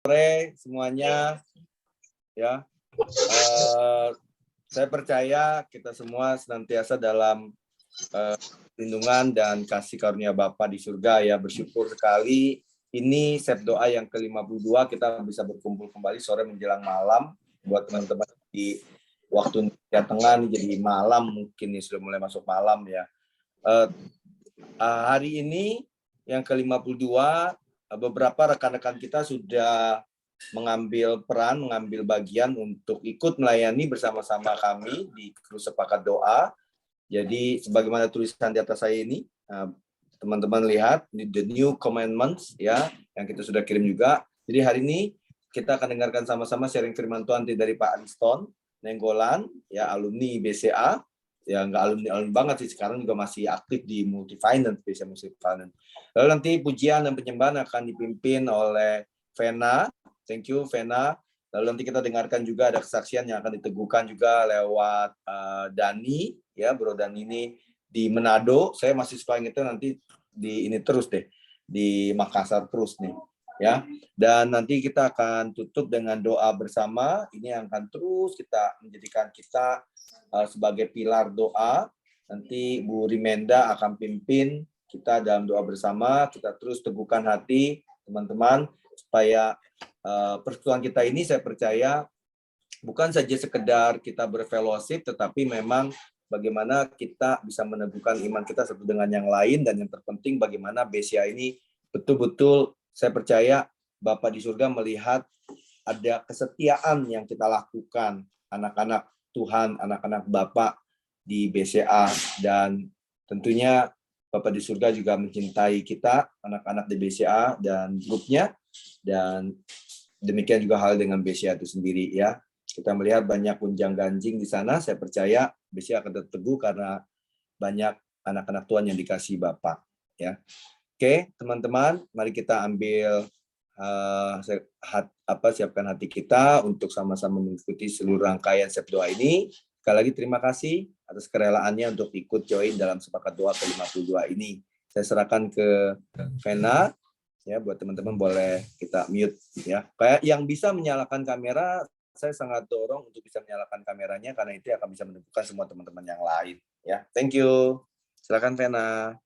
Sore semuanya, ya. Saya percaya kita semua senantiasa dalam lindungan dan kasih karunia Bapa di surga, ya. Bersyukur sekali ini Sep Doa yang ke-52, kita bisa berkumpul kembali sore menjelang malam. Buat teman-teman di waktu Indonesia Tengah jadi malam, mungkin ini sudah mulai masuk malam, ya. Hari ini yang ke-52, beberapa rekan-rekan kita sudah mengambil peran, mengambil bagian untuk ikut melayani bersama-sama kami di Kru Sepakat Doa. Jadi sebagaimana tulisan di atas saya ini, teman-teman lihat the new commandments, ya, yang kita sudah kirim juga. Jadi hari ini kita akan dengarkan sama-sama sharing firman Tuhan dari Pak Ariston Nenggolan, ya, alumni BCA. Ya, nggak alumni banget sih, sekarang juga masih aktif di Multifinance, BCA Multifinance. Lalu nanti pujian dan penyembahan akan dipimpin oleh Vena. Thank you, Vena. Lalu nanti kita dengarkan juga ada kesaksian yang akan diteguhkan juga lewat Dani, ya, Bro Dani ini di Manado. Saya masih suka itu nanti di ini terus deh, di Makassar terus nih, ya. Dan nanti kita akan tutup dengan doa bersama. Ini yang akan terus kita menjadikan kita sebagai pilar doa. Nanti Bu Rimenda akan pimpin kita dalam doa bersama. Kita terus teguhkan hati teman-teman supaya persekutuan kita ini, saya percaya bukan saja sekedar kita berfellowship, tetapi memang bagaimana kita bisa meneguhkan iman kita satu dengan yang lain, dan yang terpenting bagaimana BCA ini betul-betul, saya percaya Bapa di surga melihat ada kesetiaan yang kita lakukan, anak-anak Tuhan, anak-anak Bapa di BCA, dan tentunya Bapa di surga juga mencintai kita, anak-anak di BCA dan grupnya, dan demikian juga hal dengan BCA itu sendiri, ya. Kita melihat banyak gunjang-ganjing di sana. Saya percaya BCA akan teguh karena banyak anak-anak Tuhan yang dikasihi Bapa, ya. Oke, teman-teman, mari kita ambil siapkan hati kita untuk sama-sama mengikuti seluruh rangkaian Sep Doa ini. Sekali lagi terima kasih atas kerelaannya untuk ikut join dalam Sepakat Doa ke-52 ini. Saya serahkan ke Vena. Ya, buat teman-teman boleh kita mute, ya. Kayak yang bisa menyalakan kamera, saya sangat dorong untuk bisa menyalakan kameranya karena itu akan bisa menemukan semua teman-teman yang lain, ya. Thank you. Silakan Vena.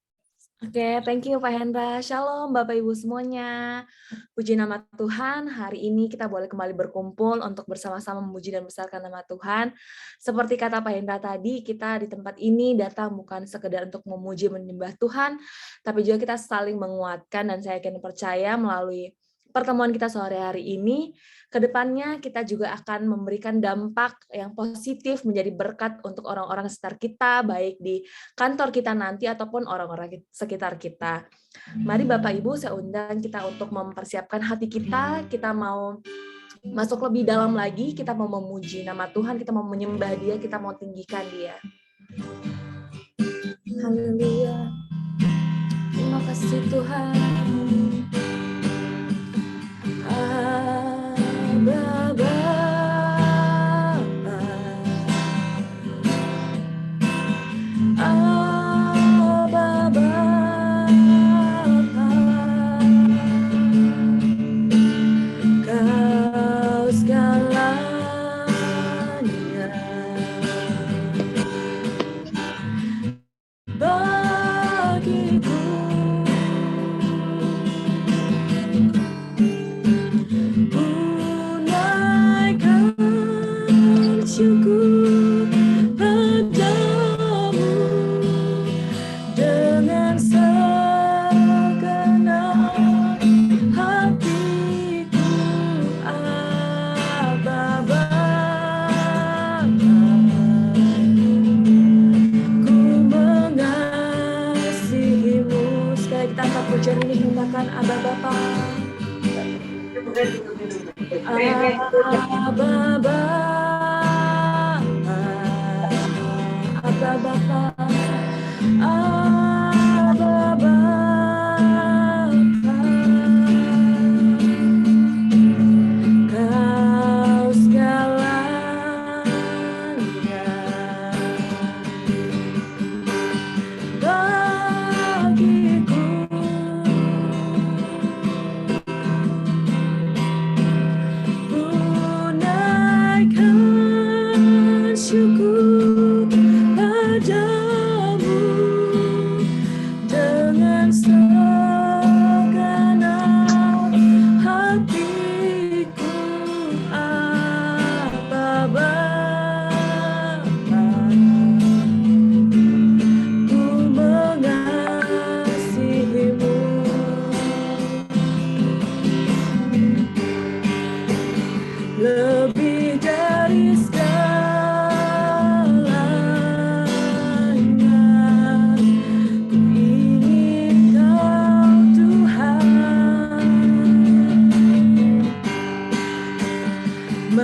Oke, thank you Pak Hendra. Shalom Bapak Ibu semuanya. Puji nama Tuhan, hari ini kita boleh kembali berkumpul untuk bersama-sama memuji dan membesarkan nama Tuhan. Seperti kata Pak Hendra tadi, kita di tempat ini datang bukan sekedar untuk memuji menyembah Tuhan, tapi juga kita saling menguatkan, dan saya yakin percaya melalui pertemuan kita sore hari ini, kedepannya kita juga akan memberikan dampak yang positif menjadi berkat untuk orang-orang sekitar kita, baik di kantor kita nanti ataupun orang-orang sekitar kita. Mari Bapak Ibu, saya undang kita untuk mempersiapkan hati kita. Kita mau masuk lebih dalam lagi, kita mau memuji nama Tuhan, kita mau menyembah Dia, kita mau tinggikan Dia. Haleluya. Terima kasih Tuhan.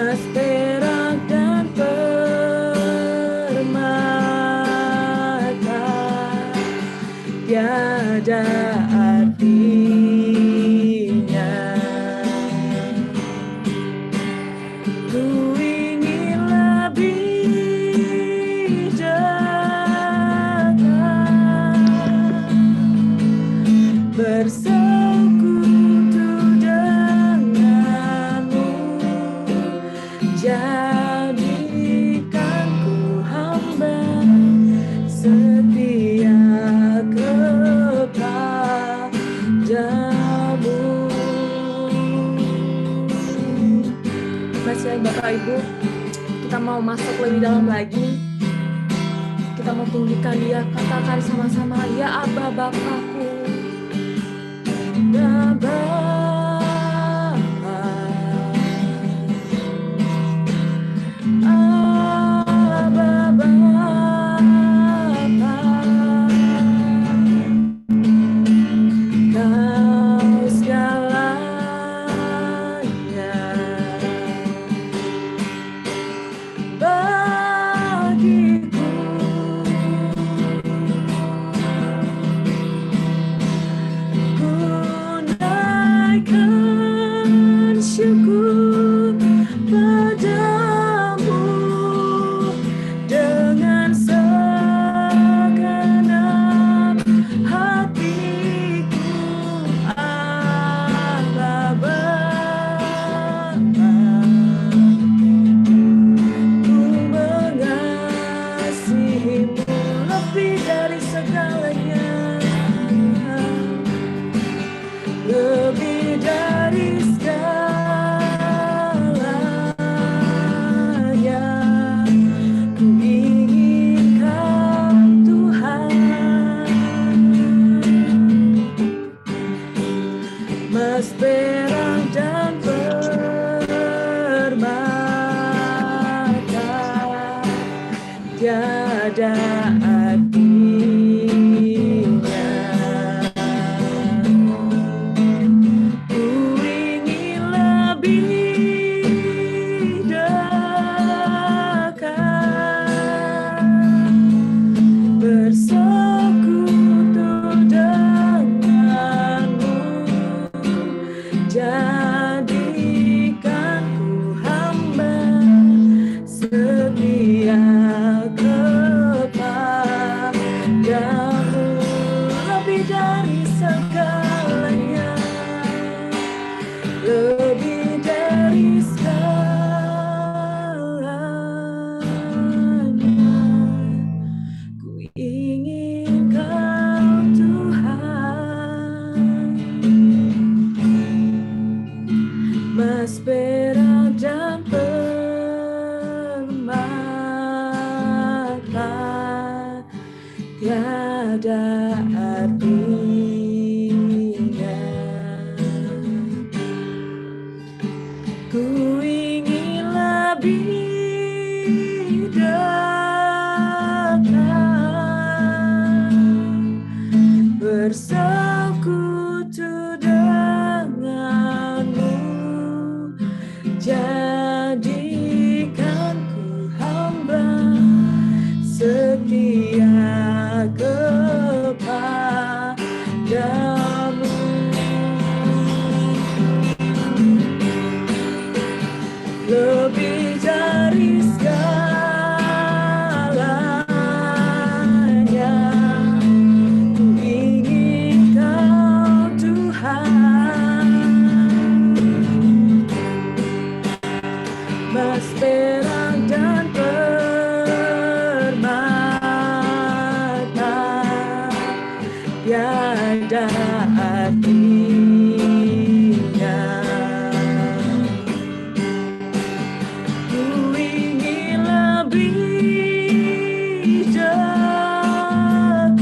Mas perak dan permata, tiada artinya. Ku ingin lebih dekat, bersekutu denganmu, jadikan ku hamba setia kepadamu. Terima kasih Bapak Ibu, kita mau masuk lebih dalam lagi. Kita mau tinggikan Dia, katakan sama-sama, ya Aba Bapakku. Ya Bapa, Aba Bapa, Kau segalanya bagiku. Ku naikkan syukur padamu dengan segenap hatiku, Aba Bapa. Ku mengasihimu lebih dari segalanya, lebih dari segalanya. Ku ingin Kau Tuhan, Mas perak dan permata, tiada artinya. Ku ingin lebih dekat, bersekutu denganmu, jadikan ku hamba setia kepadamu, lebih dari segalanya, lebih dari segalanya. Ku ingin Kau Tuhan, Mas perak dan permata, tiada artinya. Ku ingin lebih dekat, bersekutu denganmu, jadikan ku hamba setia kepadamu. Lebih dari segalanya, ku ingin Kau Tuhan, Mas perak dan permata, tiada artinya. Ku ingin lebih dekat,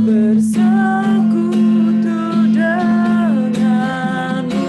bersekutu denganmu,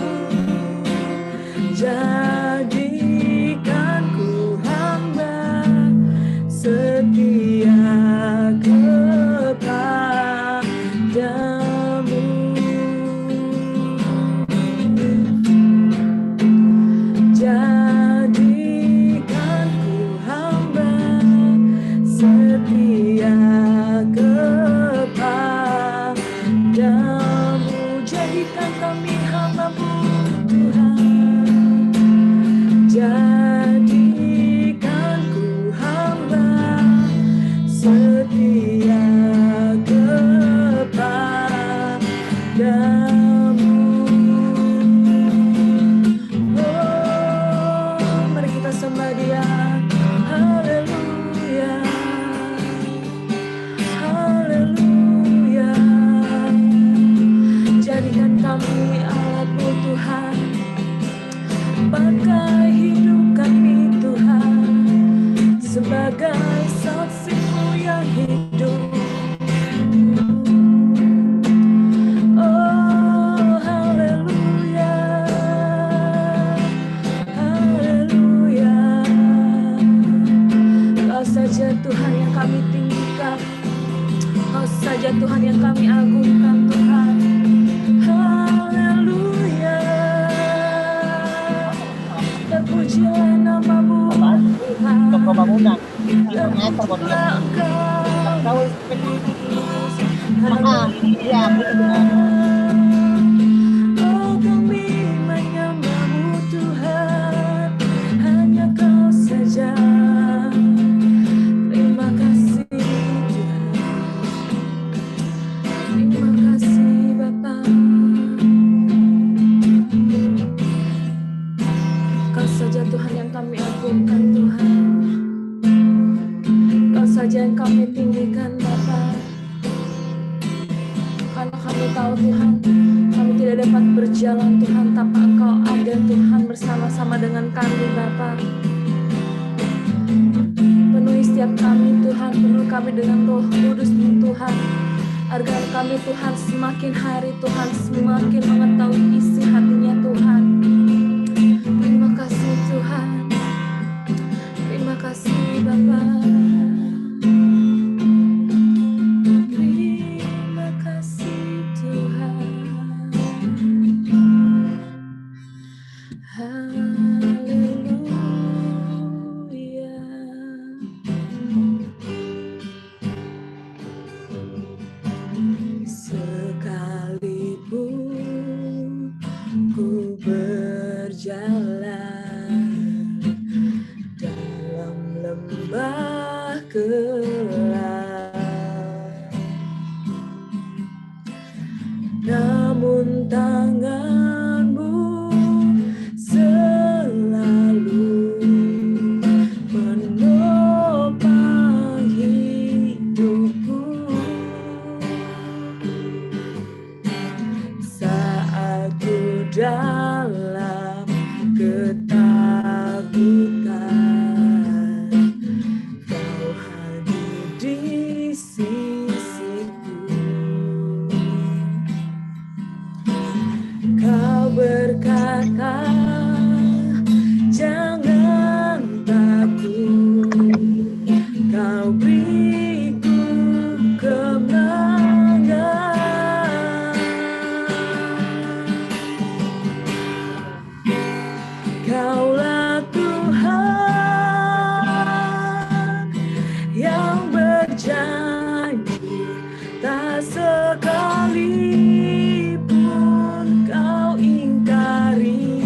sebagai saksimu yang hidup. Oh, haleluya, haleluya. Kau saja Tuhan yang kami tinggikan, Kau saja Tuhan yang kami agungkan Tuhan. Haleluya, terpujilah namamu Tuhan. Bangunan. Terpujilah Engkau Yesus. Ya, Oh, kami menyembahmu Tuhan, hanya Kau saja. Terima kasih Tuhan, terima kasih Bapa. Kau saja Tuhan yang kami agungkan Tuhan, Kau saja yang kami tinggikan Bapa. Karena kami tahu Tuhan, kami tidak dapat berjalan Tuhan tanpa Engkau ada Tuhan bersama-sama dengan kami Bapa. Penuhi setiap kami Tuhan, penuhi kami dengan Roh Kudus-Mu Tuhan, agar kami Tuhan semakin hari Tuhan semakin mengetahui isi hatinya Tuhan. Terima kasih Tuhan, terima kasih Bapa. Terima kasih Tuhan. Haleluya. Sekalipun ku berjalan dalam lembah gelap, namun tangan-Mu selalu menopang hidupku. Saat ku dalam ketakutan, Kau hadir di sisiku. Kau berkata, jangan takut, Kau beriku kemenangan. Kaulah Tuhan yang berjanji, tak sekalipun Kau ingkari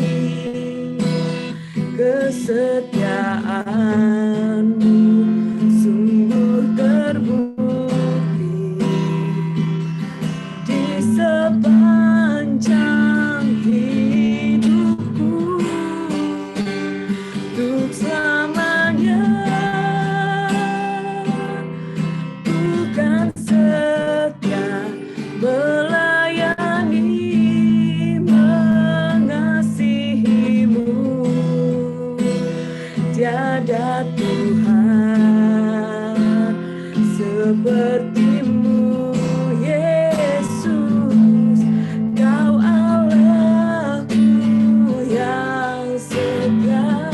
kesetiaan-Mu sungguh terbukti di sepanjang hidupku. Untuk selamanya bukan setia melayani, mengasihi-Mu. Tiada Tuhan seperti-Mu, Yesus. Kau Allahku yang setia.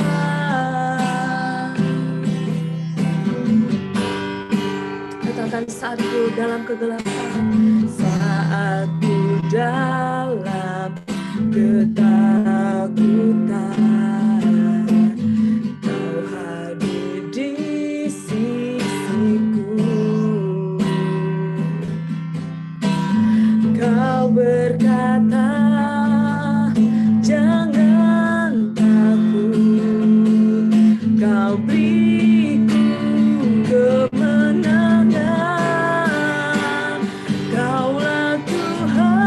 Katakan, saat ku dalam kegelapan, saat ku dalam ketakutan, Kau hadir di sisiku. Kau berkata, jangan takut, Kau beriku kemenangan. Kaulah Tuhan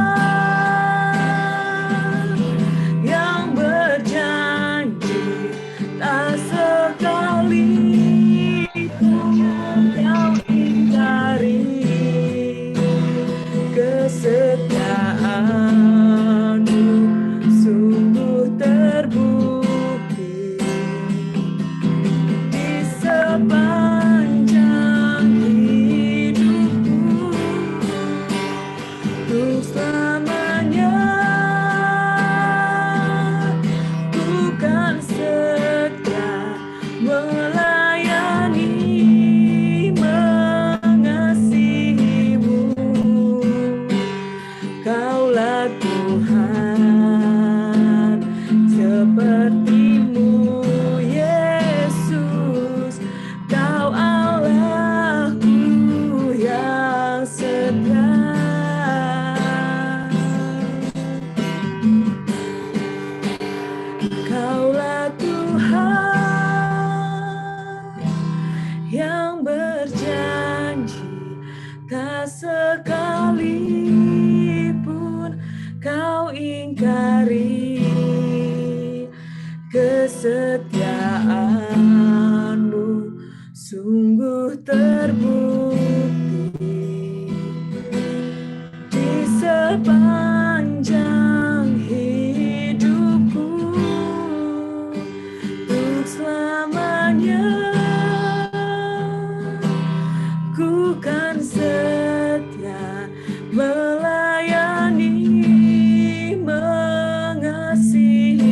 ingkari kesetiaanmu sungguh terbukti di sepanjang hidupku untuk selamanya. Ku kan setia melayani, mengasihimu.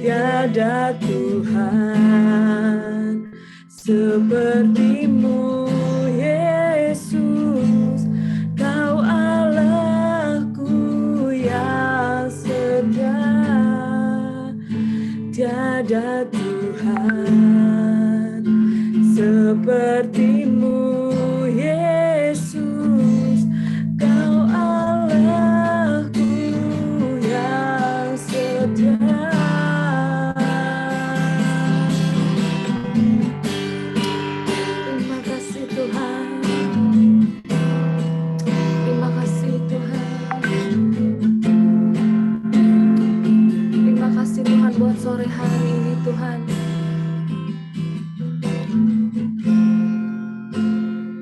Tiada Tuhan sepertimu, Yesus. Kau Allahku yang setia. Tiada Tuhan sepertimu, Yesus. Kau Allahku yang setia. Terima kasih Tuhan. Terima kasih Tuhan. Terima kasih Tuhan buat sore hari ini Tuhan.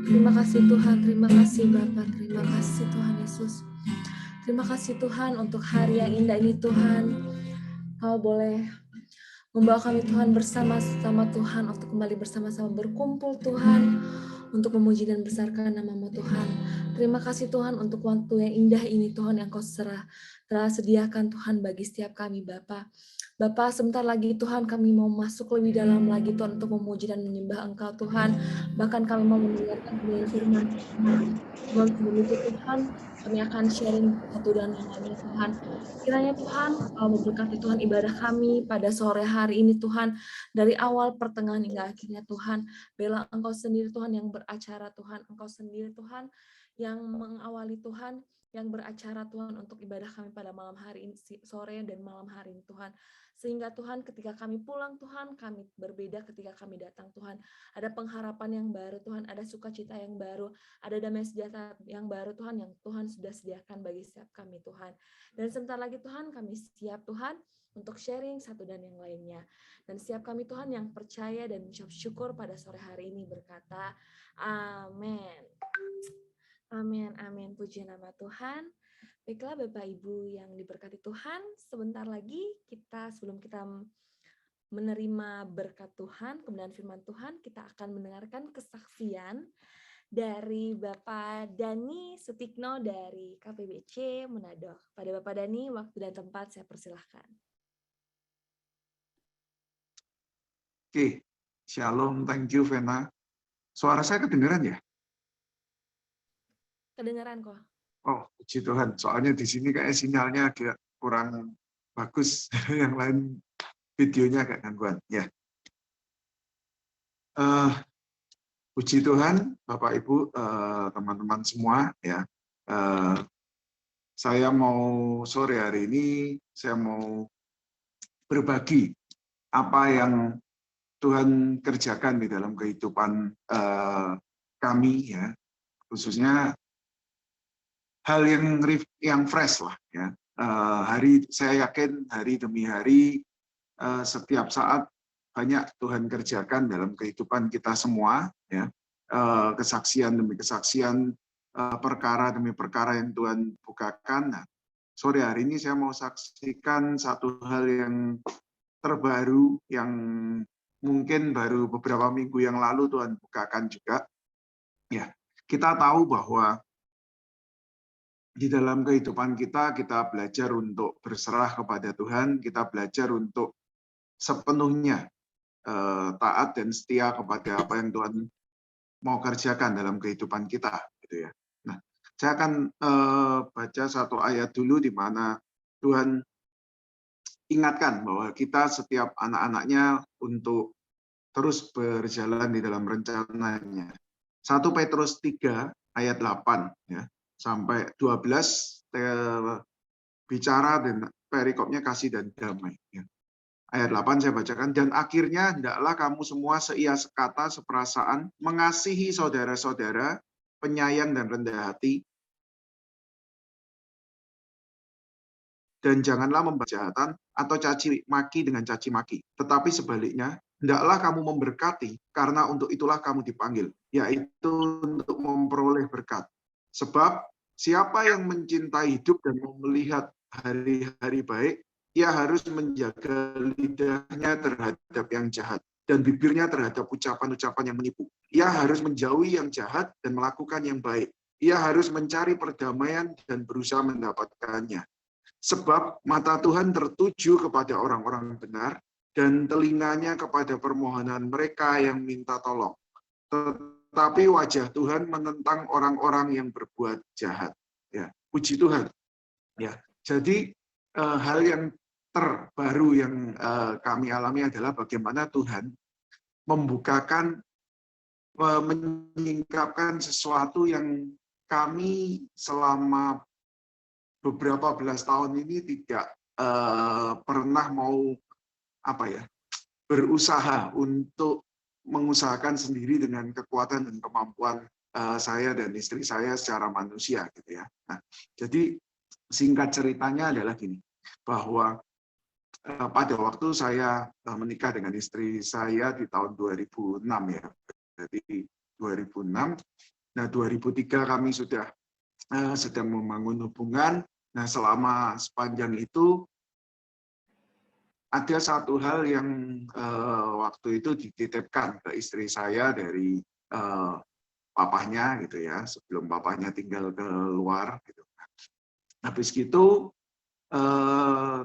Terima kasih Tuhan, terima kasih Bapa, terima kasih Tuhan Yesus. Terima kasih Tuhan untuk hari yang indah ini Tuhan. Kau boleh membawa kami Tuhan bersama-sama Tuhan untuk kembali bersama-sama berkumpul Tuhan untuk memuji dan besarkan nama-Mu Tuhan. Terima kasih Tuhan untuk waktu yang indah ini Tuhan yang Kau telah sediakan Tuhan bagi setiap kami Bapa. Bapa, sebentar lagi Tuhan kami mau masuk lebih dalam lagi Tuhan untuk memuji dan menyembah Engkau Tuhan. Bahkan kami mau mendengarkan kebenaran firman Tuhan. Sebelum sebelum itu Tuhan, kami akan sharing satu dan yang lainnya Tuhan. Kiranya Tuhan memberkati Tuhan ibadah kami pada sore hari ini Tuhan. Dari awal pertengahan hingga akhirnya Tuhan. Bela Engkau sendiri Tuhan yang beracara Tuhan. Engkau sendiri Tuhan yang mengawali Tuhan. Yang beracara Tuhan untuk ibadah kami pada malam hari ini, sore dan malam hari ini Tuhan. Sehingga Tuhan ketika kami pulang Tuhan, kami berbeda ketika kami datang Tuhan. Ada pengharapan yang baru Tuhan, ada sukacita yang baru, ada damai sejahtera yang baru Tuhan, yang Tuhan sudah sediakan bagi setiap kami Tuhan. Dan sebentar lagi Tuhan kami siap Tuhan untuk sharing satu dan yang lainnya. Dan siap kami Tuhan yang percaya dan mengucap syukur pada sore hari ini berkata, amin. Amin, amin. Puji nama Tuhan. Baiklah Bapak Ibu yang diberkati Tuhan, sebentar lagi sebelum kita menerima berkat Tuhan, kebenaran firman Tuhan, kita akan mendengarkan kesaksian dari Bapak Dani Sutikno dari KPBC Manado. Pada Bapak Dani, waktu dan tempat saya persilahkan. Oke, shalom, thank you Vena. Suara saya kedengeran ya? Kedengeran kok. Oh, puji Tuhan. Soalnya di sini kayak sinyalnya agak kurang bagus. Yang lain videonya agak gangguan. Ya. Puji Tuhan, Bapak Ibu, teman-teman semua. Ya. Saya mau sore hari ini, saya mau berbagi apa yang Tuhan kerjakan di dalam kehidupan kami, ya. Khususnya hal yang fresh lah ya. Saya yakin hari demi hari setiap saat banyak Tuhan kerjakan dalam kehidupan kita semua ya. Kesaksian demi kesaksian, perkara demi perkara yang Tuhan bukakan. Nah, sore hari ini saya mau saksikan satu hal yang terbaru yang mungkin baru beberapa minggu yang lalu Tuhan bukakan juga. Ya, kita tahu bahwa di dalam kehidupan kita belajar untuk berserah kepada Tuhan, kita belajar untuk sepenuhnya taat dan setia kepada apa yang Tuhan mau kerjakan dalam kehidupan kita, gitu ya. Nah, saya akan baca satu ayat dulu di mana Tuhan ingatkan bahwa kita setiap anak-anaknya untuk terus berjalan di dalam rencananya. 1 Petrus 3 ayat 8 ya. Sampai 12 bicara dan perikopnya kasih dan damai. Ya. Ayat 8 saya bacakan, dan akhirnya hendaklah kamu semua seia sekata seperasaan, mengasihi saudara-saudara, penyayang dan rendah hati, dan janganlah membalas kejahatan atau caci maki dengan caci maki. Tetapi sebaliknya, hendaklah kamu memberkati, karena untuk itulah kamu dipanggil, yaitu untuk memperoleh berkat. Sebab siapa yang mencintai hidup dan mau melihat hari-hari baik, ia harus menjaga lidahnya terhadap yang jahat dan bibirnya terhadap ucapan-ucapan yang menipu. Ia harus menjauhi yang jahat dan melakukan yang baik. Ia harus mencari perdamaian dan berusaha mendapatkannya. Sebab mata Tuhan tertuju kepada orang-orang benar dan telinganya kepada permohonan mereka yang minta tolong. Tetapi wajah Tuhan menentang orang-orang yang berbuat jahat. Ya, puji Tuhan. Ya, jadi hal yang terbaru yang kami alami adalah bagaimana Tuhan membukakan, menyingkapkan sesuatu yang kami selama beberapa belas tahun ini tidak pernah mau berusaha untuk mengusahakan sendiri dengan kekuatan dan kemampuan saya dan istri saya secara manusia gitu ya. Nah, jadi singkat ceritanya adalah gini, bahwa pada waktu saya menikah dengan istri saya di tahun 2006 ya. Jadi 2006. Nah, 2003 kami sudah sedang membangun hubungan. Nah, selama sepanjang itu ada satu hal yang waktu itu dititipkan ke istri saya dari papahnya gitu ya, sebelum papahnya tinggal keluar gitu. Habis gitu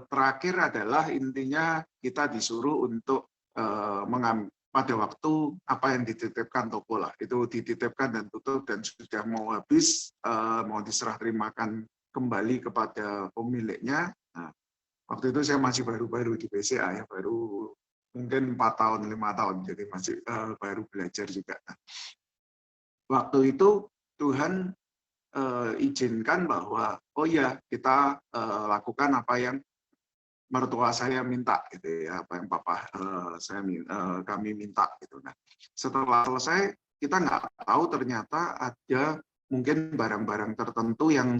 terakhir adalah intinya kita disuruh untuk mengambil pada waktu apa yang dititipkan toko lah, itu dititipkan dan tutup dan sudah mau habis, mau diserah terimakan kembali kepada pemiliknya. Nah, waktu itu saya masih baru-baru di BCA ya, baru mungkin 4 tahun, 5 tahun, jadi masih baru belajar juga. Nah, waktu itu Tuhan izinkan bahwa oh ya kita lakukan apa yang mertua saya minta gitu ya, apa yang papa kami minta gitu. Nah, setelah selesai kita nggak tahu ternyata ada mungkin barang-barang tertentu yang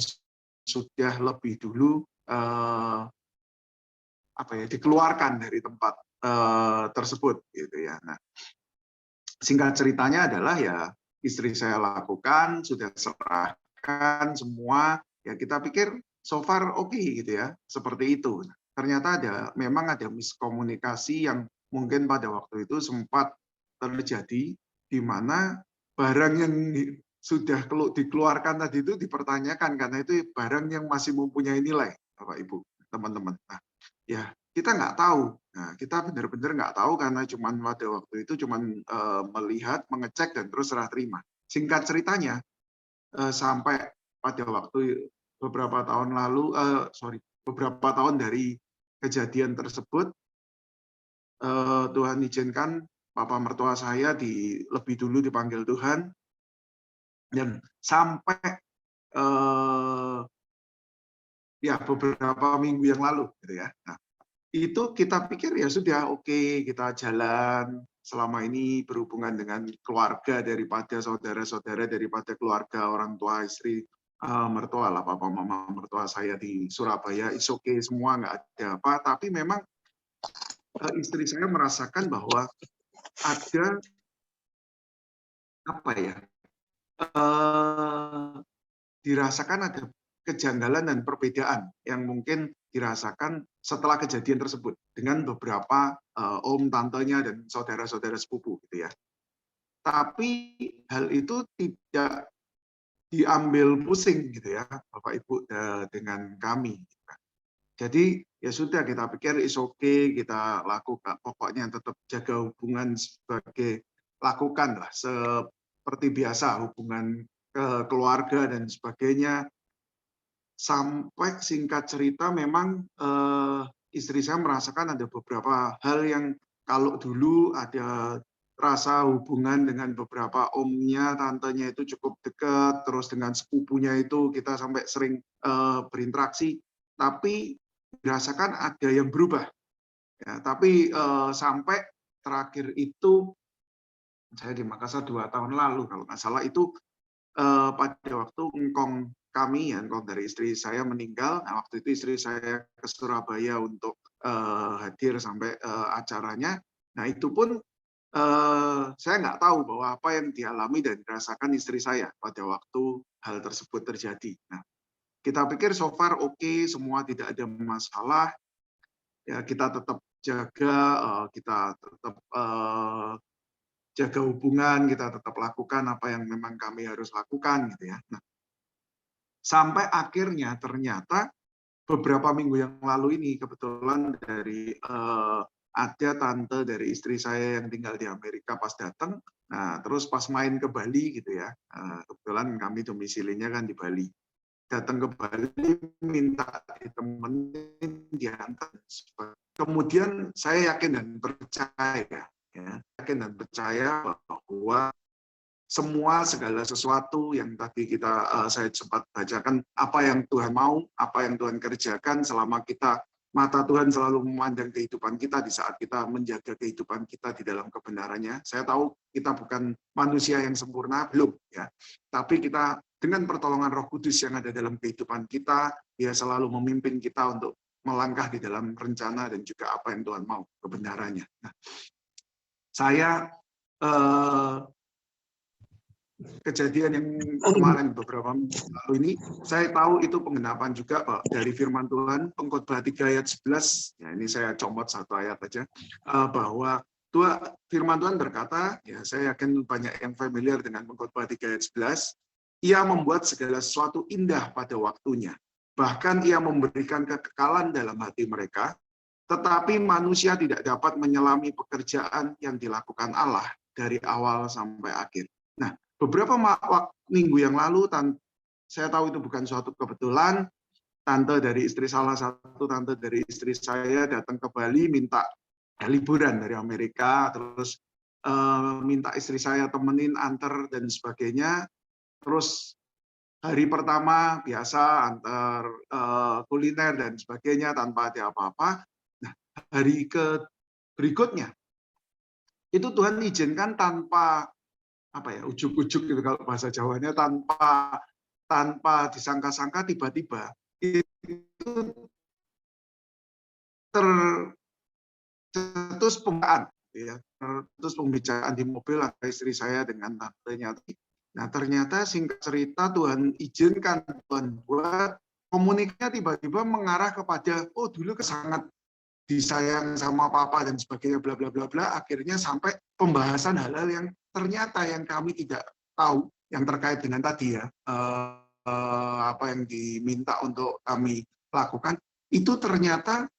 sudah lebih dulu dikeluarkan dari tempat tersebut gitu ya. Nah, singkat ceritanya adalah ya istri saya lakukan, sudah serahkan semua, ya kita pikir so far oke gitu ya, seperti itu. Ternyata memang ada miskomunikasi yang mungkin pada waktu itu sempat terjadi, di mana barang yang sudah dikeluarkan tadi itu dipertanyakan, karena itu barang yang masih mempunyai nilai, Bapak Ibu, teman-teman. Nah, ya kita nggak tahu. Nah, kita benar-benar nggak tahu karena cuman pada waktu itu cuman melihat, mengecek dan terus serah terima. Singkat ceritanya sampai pada waktu beberapa tahun lalu, beberapa tahun dari kejadian tersebut, Tuhan izinkan papa mertua saya lebih dulu dipanggil Tuhan, dan sampai ya beberapa minggu yang lalu gitu ya. Nah, itu kita pikir ya sudah oke, kita jalan selama ini berhubungan dengan keluarga daripada saudara-saudara, daripada keluarga orang tua istri mertua lah, papa mama mertua saya di Surabaya, is oke semua, nggak ada apa. Tapi memang istri saya merasakan bahwa ada dirasakan ada kejanggalan dan perbedaan yang mungkin dirasakan setelah kejadian tersebut dengan beberapa om, tantenya, dan saudara-saudara sepupu gitu ya. Tapi hal itu tidak diambil pusing gitu ya, Bapak Ibu, dengan kami. Jadi ya sudah, kita pikir is okay, kita lakukan, pokoknya tetap jaga hubungan sebagai lakukan lah seperti biasa hubungan keluarga dan sebagainya. Sampai singkat cerita memang istri saya merasakan ada beberapa hal yang kalau dulu ada rasa hubungan dengan beberapa omnya, tantenya itu cukup dekat, terus dengan sepupunya itu kita sampai sering berinteraksi, tapi dirasakan ada yang berubah. Ya, tapi sampai terakhir itu, saya di Makassar 2 tahun lalu kalau nggak salah, itu pada waktu Ngkong kami, ya, engkau dari istri saya meninggal. Nah, waktu itu istri saya ke Surabaya untuk hadir sampai acaranya. Nah, itu pun saya nggak tahu bahwa apa yang dialami dan dirasakan istri saya pada waktu hal tersebut terjadi. Nah, kita pikir so far oke, semua tidak ada masalah. Ya, kita tetap jaga, kita tetap jaga hubungan, kita tetap lakukan apa yang memang kami harus lakukan, gitu ya. Nah, sampai akhirnya ternyata beberapa minggu yang lalu ini kebetulan dari ada tante dari istri saya yang tinggal di Amerika pas datang. Nah, terus pas main ke Bali gitu ya, kebetulan kami domisilinya kan di Bali. Datang ke Bali minta ditemenin, diantar. Kemudian saya yakin dan percaya, ya, yakin dan percaya bahwa semua segala sesuatu yang tadi saya sempat bacakan, apa yang Tuhan mau, apa yang Tuhan kerjakan selama kita mata Tuhan selalu memandang kehidupan kita di saat kita menjaga kehidupan kita di dalam kebenarannya. Saya tahu kita bukan manusia yang sempurna, belum, ya. Tapi kita dengan pertolongan Roh Kudus yang ada dalam kehidupan kita, dia selalu memimpin kita untuk melangkah di dalam rencana dan juga apa yang Tuhan mau, kebenarannya. Nah, saya kejadian yang kemarin beberapa minggu lalu ini, saya tahu itu penggenapan juga Pak, dari firman Tuhan, Pengkhotbah 3 ayat 11, ya ini saya comot satu ayat aja, bahwa firman Tuhan berkata, ya saya yakin banyak yang familiar dengan Pengkhotbah 3 ayat 11, ia membuat segala sesuatu indah pada waktunya, bahkan ia memberikan kekekalan dalam hati mereka, tetapi manusia tidak dapat menyelami pekerjaan yang dilakukan Allah dari awal sampai akhir. Nah, beberapa minggu yang lalu, saya tahu itu bukan suatu kebetulan, salah satu tante dari istri saya datang ke Bali minta liburan dari Amerika, terus minta istri saya temenin antar dan sebagainya. Terus hari pertama biasa antar kuliner dan sebagainya tanpa ada apa-apa. Nah, hari berikutnya itu Tuhan izinkan tanpa ujuk-ujuk gitu kalau bahasa Jawanya, tanpa disangka-sangka tiba-tiba itu tercetus pembicaraan di mobil antara istri saya dengan tantenya. Nah, ternyata singkat cerita Tuhan izinkan, Tuhan buat komunikasinya tiba-tiba mengarah kepada dulu sangat disayang sama papa dan sebagainya, bla bla bla bla, akhirnya sampai pembahasan hal-hal yang ternyata yang kami tidak tahu yang terkait dengan tadi, ya, apa yang diminta untuk kami lakukan, itu ternyata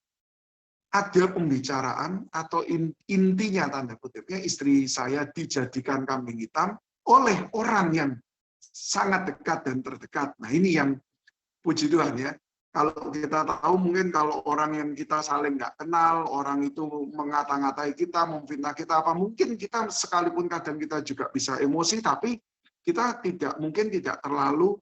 ada pembicaraan atau intinya tanda kutipnya istri saya dijadikan kambing hitam oleh orang yang sangat dekat dan terdekat. Nah, ini yang puji Tuhan, ya. Kalau kita tahu mungkin kalau orang yang kita saling nggak kenal, orang itu mengata-ngatai kita, memfitnah kita, mungkin kita sekalipun kadang kita juga bisa emosi, tapi kita mungkin tidak terlalu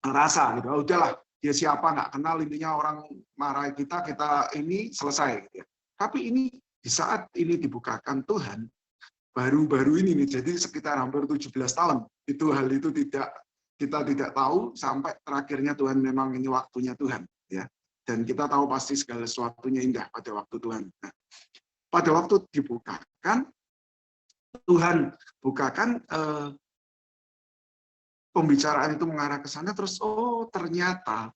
merasa gitu. Udahlah, dia siapa nggak kenal, intinya orang marah kita ini selesai. Gitu ya. Tapi ini di saat ini dibukakan Tuhan, baru-baru ini nih, jadi sekitar hampir 17 tahun, hal itu kita tidak tahu sampai terakhirnya Tuhan memang ini waktunya Tuhan, ya. Dan kita tahu pasti segala sesuatunya indah pada waktu Tuhan. Nah, pada waktu dibukakan, Tuhan bukakan pembicaraan itu mengarah ke sana, terus ternyata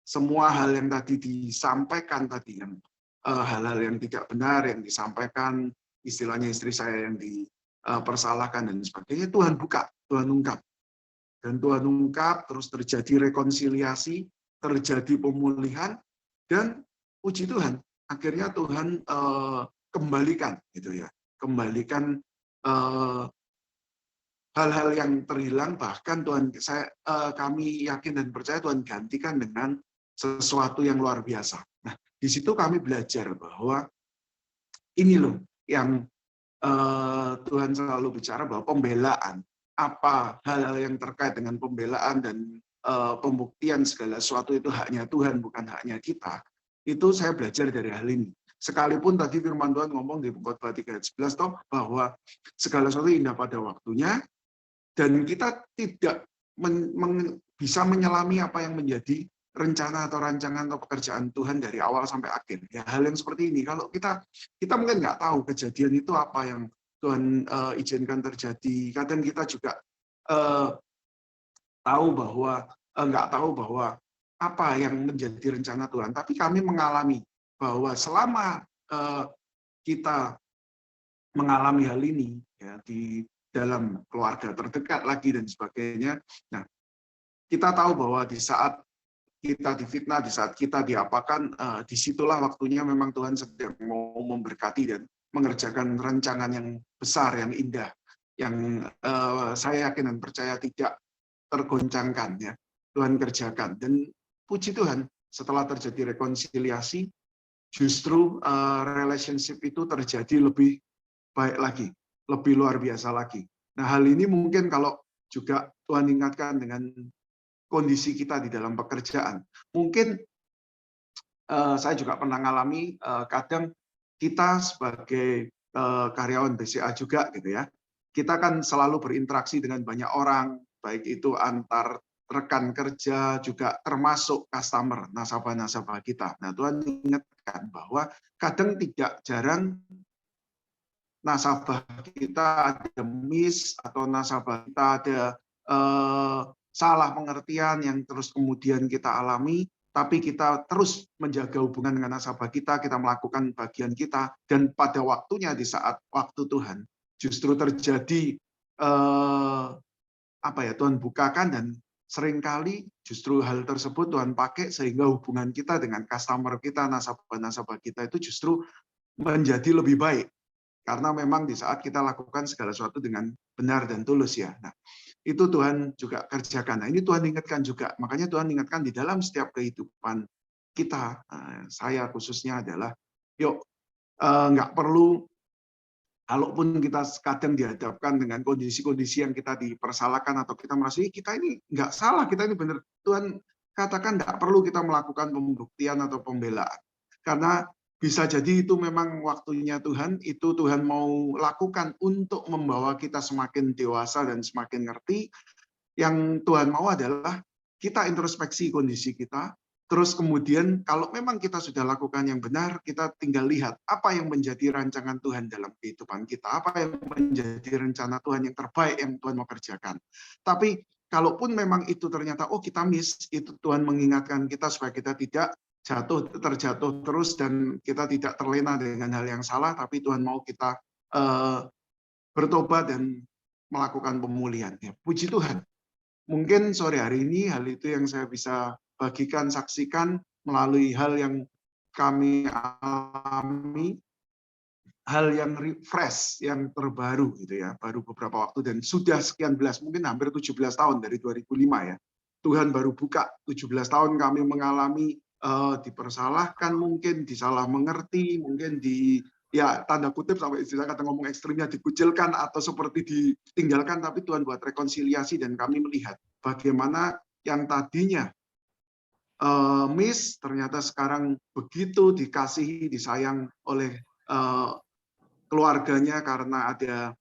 semua hal yang tadi disampaikan tadi, yang hal-hal yang tidak benar yang disampaikan, istilahnya istri saya yang dipersalahkan dan sebagainya, Tuhan buka, Tuhan ungkap. Dan Tuhan ungkap, terus terjadi rekonsiliasi, terjadi pemulihan, dan puji Tuhan, akhirnya Tuhan kembalikan, gitu ya, kembalikan hal-hal yang terhilang, bahkan kami yakin dan percaya Tuhan gantikan dengan sesuatu yang luar biasa. Nah, di situ kami belajar bahwa ini loh yang Tuhan selalu bicara bahwa pembelaan, apa hal-hal yang terkait dengan pembelaan dan pembuktian segala sesuatu itu haknya Tuhan, bukan haknya kita. Itu saya belajar dari hal ini. Sekalipun tadi firman Tuhan ngomong di Pengkhotbah 3 ayat 11 bahwa segala sesuatu indah pada waktunya, dan kita tidak bisa menyelami apa yang menjadi rencana atau rancangan atau pekerjaan Tuhan dari awal sampai akhir. Ya, hal yang seperti ini, kalau kita mungkin nggak tahu kejadian itu apa yang Tuhan izinkan terjadi. Kadang kita juga nggak tahu bahwa apa yang menjadi rencana Tuhan. Tapi kami mengalami bahwa selama kita mengalami hal ini ya, di dalam keluarga terdekat lagi dan sebagainya, nah kita tahu bahwa di saat kita difitnah, di saat kita diapakan, disitulah waktunya memang Tuhan sedang mau memberkati dan mengerjakan rancangan yang besar, yang indah, yang saya yakin dan percaya tidak tergoncangkan, ya Tuhan kerjakan. Dan puji Tuhan, setelah terjadi rekonsiliasi, justru relationship itu terjadi lebih baik lagi, lebih luar biasa lagi. Nah, hal ini mungkin kalau juga Tuhan ingatkan dengan kondisi kita di dalam pekerjaan. Mungkin saya juga pernah mengalami kadang kita sebagai karyawan BCA juga gitu ya. Kita kan selalu berinteraksi dengan banyak orang, baik itu antar rekan kerja juga termasuk customer, nasabah-nasabah kita. Nah, Tuhan ingatkan bahwa kadang tidak jarang nasabah kita ada miss atau nasabah kita ada salah pengertian yang terus kemudian kita alami, tapi kita terus menjaga hubungan dengan nasabah kita melakukan bagian kita, dan pada waktunya di saat waktu Tuhan justru terjadi Tuhan bukakan, dan seringkali justru hal tersebut Tuhan pakai sehingga hubungan kita dengan customer kita, nasabah-nasabah kita itu justru menjadi lebih baik. Karena memang di saat kita lakukan segala sesuatu dengan benar dan tulus ya. Nah, itu Tuhan juga kerjakan. Nah, ini Tuhan ingatkan juga. Makanya Tuhan ingatkan di dalam setiap kehidupan kita, saya khususnya adalah, yuk nggak perlu, kalaupun kita kadang dihadapkan dengan kondisi-kondisi yang kita dipersalahkan atau kita merasa kita ini nggak salah, kita ini benar. Tuhan katakan nggak perlu kita melakukan pembuktian atau pembelaan. Karena bisa jadi itu memang waktunya Tuhan, itu Tuhan mau lakukan untuk membawa kita semakin dewasa dan semakin ngerti. Yang Tuhan mau adalah kita introspeksi kondisi kita, terus kemudian kalau memang kita sudah lakukan yang benar, kita tinggal lihat apa yang menjadi rancangan Tuhan dalam kehidupan kita, apa yang menjadi rencana Tuhan yang terbaik yang Tuhan mau kerjakan. Tapi kalaupun memang itu ternyata, kita miss, itu Tuhan mengingatkan kita supaya kita tidak terjatuh terus dan kita tidak terlena dengan hal yang salah, tapi Tuhan mau kita bertobat dan melakukan pemulihan. Ya, puji Tuhan. Mungkin sore hari ini hal itu yang saya bisa bagikan, saksikan melalui hal yang kami alami, hal yang refresh, yang terbaru gitu ya, baru beberapa waktu dan sudah sekian belas, mungkin hampir 17 tahun dari 2005 ya. Tuhan baru buka 17 tahun kami mengalami dipersalahkan, mungkin disalah mengerti, mungkin tanda kutip sampai istilah kata ngomong ekstrimnya dikucilkan atau seperti ditinggalkan, tapi Tuhan buat rekonsiliasi dan kami melihat bagaimana yang tadinya miss ternyata sekarang begitu dikasihi, disayang oleh keluarganya karena ada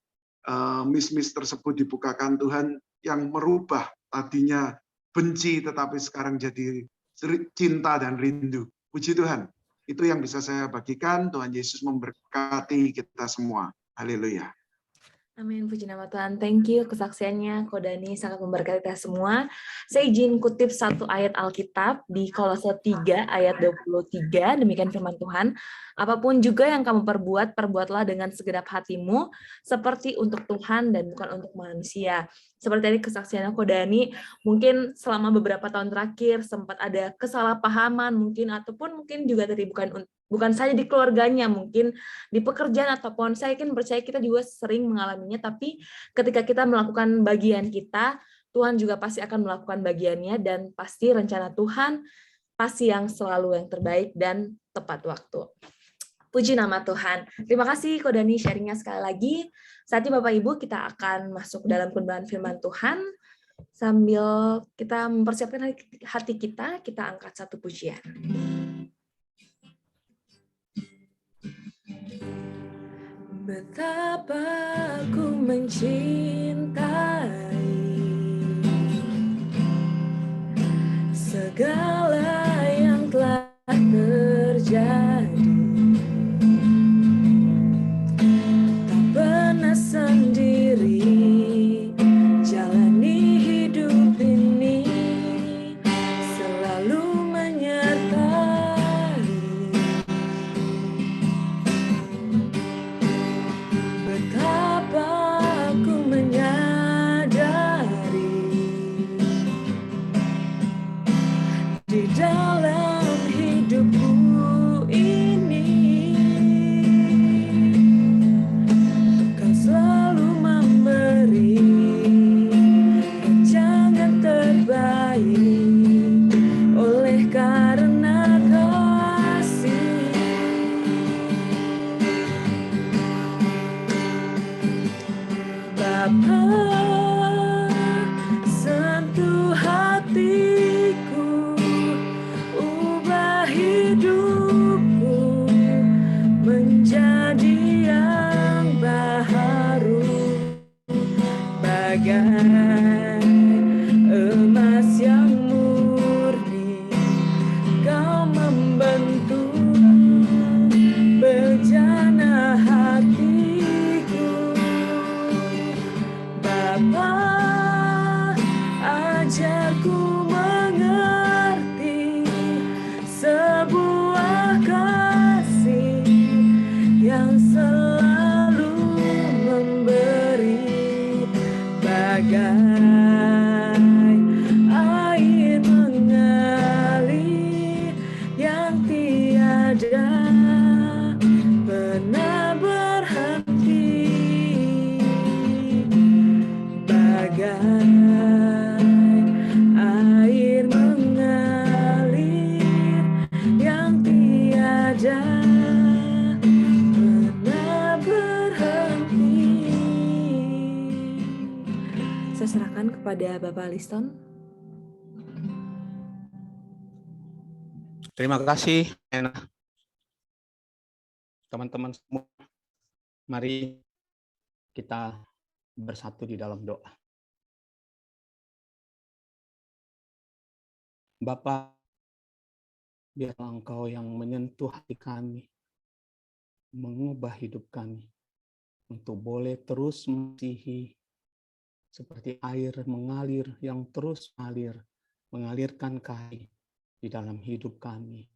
miss tersebut dibukakan Tuhan yang merubah tadinya benci tetapi sekarang jadi cinta dan rindu. Puji Tuhan. Itu yang bisa saya bagikan. Tuhan Yesus memberkati kita semua. Haleluya. Amin, puji nama Tuhan. Thank you kesaksiannya, Ko Dani, sangat memberkati kita semua. Saya izin kutip satu ayat Alkitab di Kolose 3 ayat 23, demikian firman Tuhan. Apapun juga yang kamu perbuat, perbuatlah dengan segenap hatimu, seperti untuk Tuhan dan bukan untuk manusia. Seperti tadi kesaksiannya Ko Dani, mungkin selama beberapa tahun terakhir sempat ada kesalahpahaman mungkin, ataupun mungkin juga tadi bukan saja di keluarganya, mungkin di pekerjaan ataupun saya percaya kita juga sering mengalaminya, tapi ketika kita melakukan bagian kita, Tuhan juga pasti akan melakukan bagiannya, dan pasti rencana Tuhan pasti yang selalu yang terbaik dan tepat waktu. Puji nama Tuhan. Terima kasih Ko Dani sharingnya sekali lagi. Saatnya Bapak Ibu kita akan masuk dalam penembahan firman Tuhan. Sambil kita mempersiapkan hati kita angkat satu pujian. Betapa aku mencintai segala yang telah terjadi. Tak pernah sendiri jalani hidup ini, selalu menyertai. Betapa aku menyadari di dalam hidupku ini, Kau selalu memberi rancangan terbaik oleh karena kasih. Bapa, sentuh hatiku, ubah hidupku menjadi yang baharu, bagai emas yang murni. Kau membentuk bejana hatiku. Bapa, ajarku mengerti sebuah kasih yang selalu memberi, bagai air mengalir yang tiada pernah berhenti, bagai air mengalir yang tiada pernah berhenti. Saya serahkan kepada Bapak Liston. Terima kasih, Ena. Teman-teman semua, mari kita bersatu di dalam doa. Bapa, biarlah Engkau yang menyentuh hati kami, mengubah hidup kami, untuk boleh terus mengasihi seperti air mengalir yang terus mengalir, mengalirkan kasih di dalam hidup kami.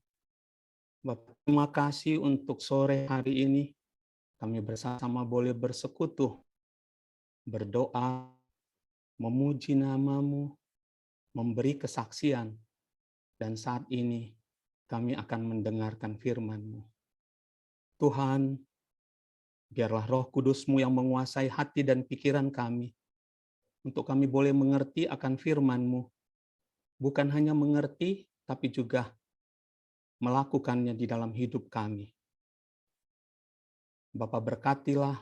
Bapak, terima kasih untuk sore hari ini, kami bersama boleh bersekutu, berdoa, memuji nama-Mu, memberi kesaksian, dan saat ini kami akan mendengarkan firman-Mu. Tuhan, biarlah Roh Kudus-Mu yang menguasai hati dan pikiran kami, untuk kami boleh mengerti akan firman-Mu, bukan hanya mengerti, tapi juga melakukannya di dalam hidup kami. Bapa, berkatilah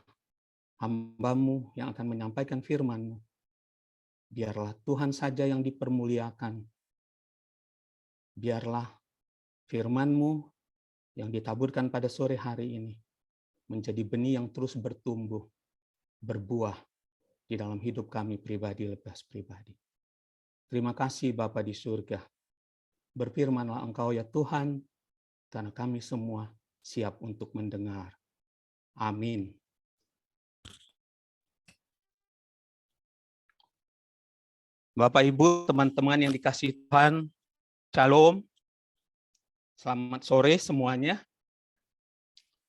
hamba-Mu yang akan menyampaikan firman-Mu. Biarlah Tuhan saja yang dipermuliakan. Biarlah firman-Mu yang ditaburkan pada sore hari ini menjadi benih yang terus bertumbuh, berbuah di dalam hidup kami pribadi lepas pribadi. Terima kasih Bapa di surga. Berfirmanlah Engkau ya Tuhan, karena kami semua siap untuk mendengar. Amin. Bapak, Ibu, teman-teman yang dikasihi Tuhan, Shalom. Selamat sore semuanya.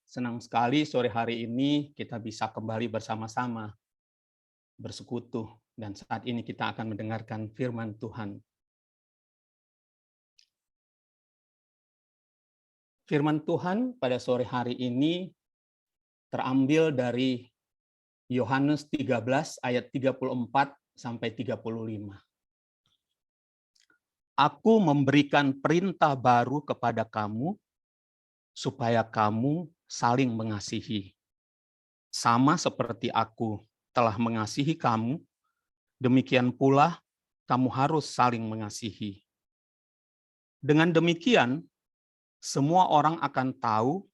Senang sekali sore hari ini kita bisa kembali bersama-sama bersekutu, dan saat ini kita akan mendengarkan firman Tuhan. Firman Tuhan pada sore hari ini terambil dari Yohanes 13 ayat 34 sampai 35. Aku memberikan perintah baru kepada kamu supaya kamu saling mengasihi. Sama seperti aku telah mengasihi kamu, demikian pula kamu harus saling mengasihi. Dengan demikian, semua orang akan tahu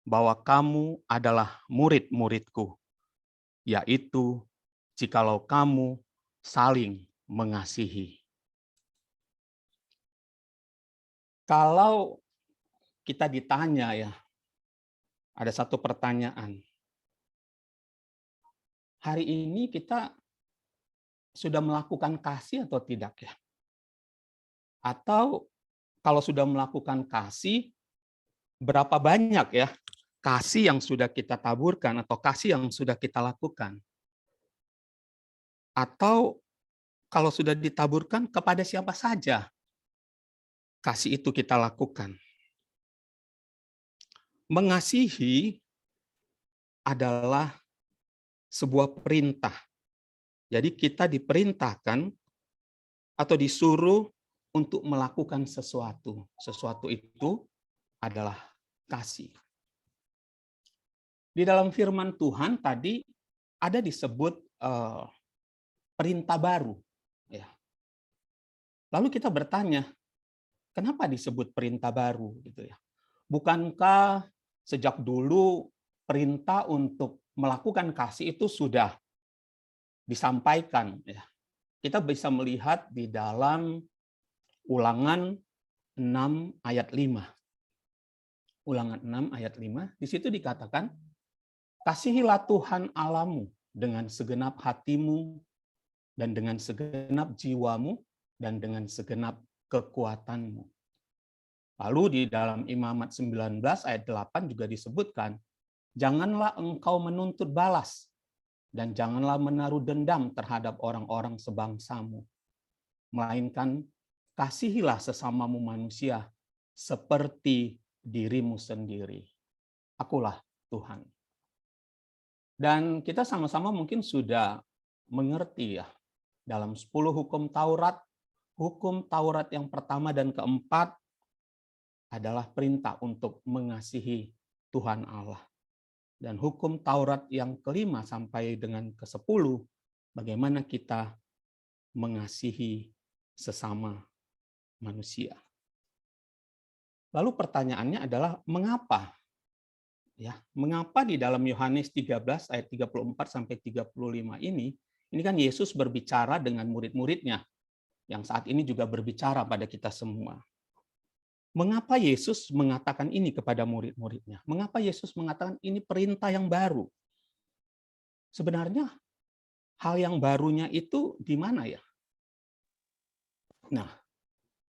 bahwa kamu adalah murid-muridku, yaitu jikalau kamu saling mengasihi. Kalau kita ditanya ya, ada satu pertanyaan. Hari ini kita sudah melakukan kasih atau tidak ya? Atau kalau sudah melakukan kasih, berapa banyak ya kasih yang sudah kita taburkan atau kasih yang sudah kita lakukan? Atau kalau sudah ditaburkan, kepada siapa saja kasih itu kita lakukan? Mengasihi adalah sebuah perintah. Jadi kita diperintahkan atau disuruh untuk melakukan sesuatu. Sesuatu itu adalah kasih. Di dalam firman Tuhan tadi ada disebut perintah baru. Ya. Lalu kita bertanya, kenapa disebut perintah baru? Gitu ya. Bukankah sejak dulu perintah untuk melakukan kasih itu sudah disampaikan? Ya. Kita bisa melihat di dalam Ulangan 6 ayat 5. Ulangan 6 ayat 5, di situ dikatakan, kasihilah Tuhan Allahmu dengan segenap hatimu, dan dengan segenap jiwamu, dan dengan segenap kekuatanmu. Lalu di dalam Imamat 19 ayat 8 juga disebutkan, janganlah engkau menuntut balas, dan janganlah menaruh dendam terhadap orang-orang sebangsamu, melainkan kasihilah sesamamu manusia seperti dirimu sendiri. Akulah Tuhan. Dan kita sama-sama mungkin sudah mengerti ya, dalam 10 hukum Taurat yang pertama dan keempat adalah perintah untuk mengasihi Tuhan Allah. Dan hukum Taurat yang kelima sampai dengan ke-10, bagaimana kita mengasihi sesama manusia. Lalu pertanyaannya adalah mengapa? Ya, mengapa di dalam Yohanes 13 ayat 34 sampai 35 ini kan Yesus berbicara dengan murid-muridnya yang saat ini juga berbicara pada kita semua. Mengapa Yesus mengatakan ini kepada murid-muridnya? Mengapa Yesus mengatakan ini perintah yang baru? Sebenarnya hal yang barunya itu di mana ya? Nah,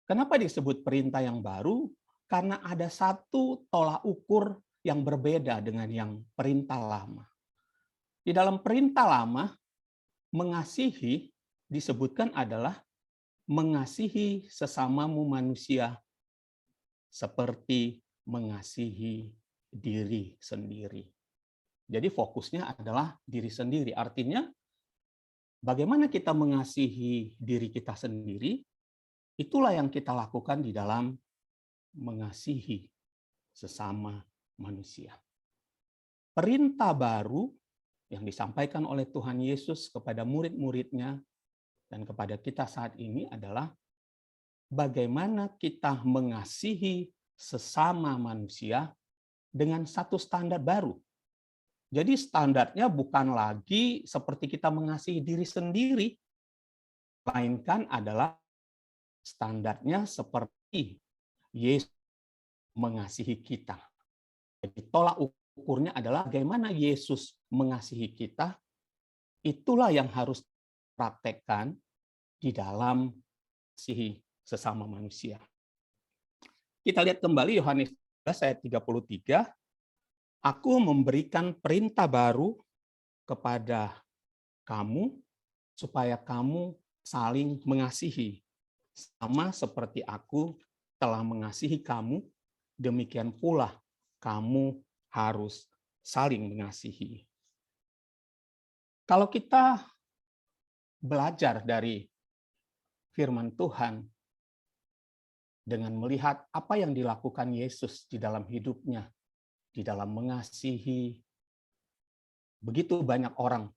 kenapa disebut perintah yang baru? Karena ada satu tolak ukur yang berbeda dengan yang perintah lama. Di dalam perintah lama, mengasihi disebutkan adalah mengasihi sesamamu manusia seperti mengasihi diri sendiri. Jadi fokusnya adalah diri sendiri. Artinya, bagaimana kita mengasihi diri kita sendiri, itulah yang kita lakukan di dalam mengasihi sesama manusia. Perintah baru yang disampaikan oleh Tuhan Yesus kepada murid-muridnya dan kepada kita saat ini adalah bagaimana kita mengasihi sesama manusia dengan satu standar baru. Jadi standarnya bukan lagi seperti kita mengasihi diri sendiri, melainkan adalah standarnya seperti Yesus mengasihi kita. Jadi tolak ukurnya adalah bagaimana Yesus mengasihi kita, itulah yang harus praktekkan di dalam mengasihi sesama manusia. Kita lihat kembali Yohanes 11 ayat 33, aku memberikan perintah baru kepada kamu supaya kamu saling mengasihi. Sama seperti aku telah mengasihi kamu, demikian pula kamu harus saling mengasihi. Kalau kita belajar dari firman Tuhan dengan melihat apa yang dilakukan Yesus di dalam hidupnya, di dalam mengasihi begitu banyak orang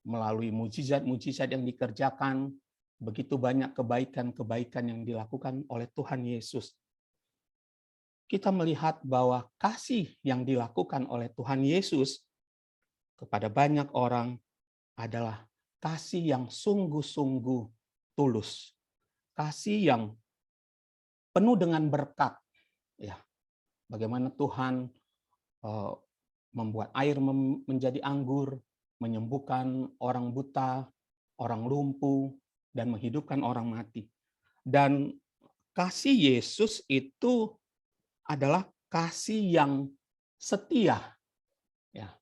melalui mujizat-mujizat yang dikerjakan, begitu banyak kebaikan-kebaikan yang dilakukan oleh Tuhan Yesus. Kita melihat bahwa kasih yang dilakukan oleh Tuhan Yesus kepada banyak orang adalah kasih yang sungguh-sungguh tulus. Kasih yang penuh dengan berkat. Ya, bagaimana Tuhan membuat air menjadi anggur, menyembuhkan orang buta, orang lumpuh, dan menghidupkan orang mati. Dan kasih Yesus itu adalah kasih yang setia. Ya.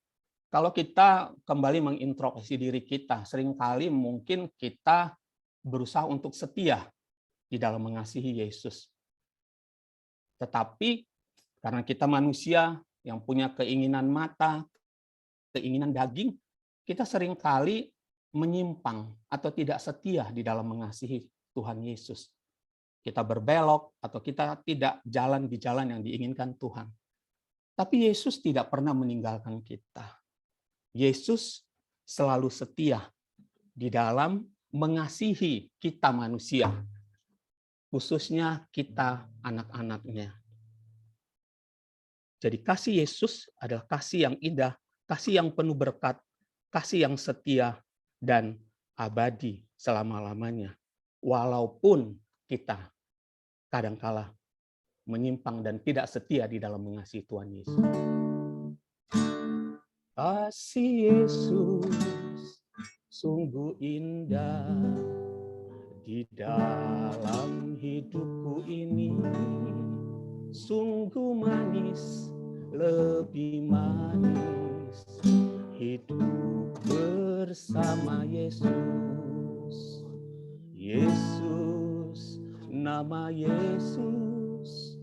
Kalau kita kembali mengintrospeksi diri kita, seringkali mungkin kita berusaha untuk setia di dalam mengasihi Yesus. Tetapi karena kita manusia yang punya keinginan mata, keinginan daging, kita seringkali menyimpang atau tidak setia di dalam mengasihi Tuhan Yesus. Kita berbelok atau kita tidak jalan di jalan yang diinginkan Tuhan. Tapi Yesus tidak pernah meninggalkan kita. Yesus selalu setia di dalam mengasihi kita manusia, khususnya kita anak-anaknya. Jadi kasih Yesus adalah kasih yang indah, kasih yang penuh berkat, kasih yang setia dan abadi selama-lamanya. Walaupun kita kadangkala menyimpang dan tidak setia di dalam mengasihi Tuhan Yesus. Kasih Yesus sungguh indah di dalam hidupku ini, sungguh manis, lebih manis hidup bersama Yesus. Yesus, nama Yesus,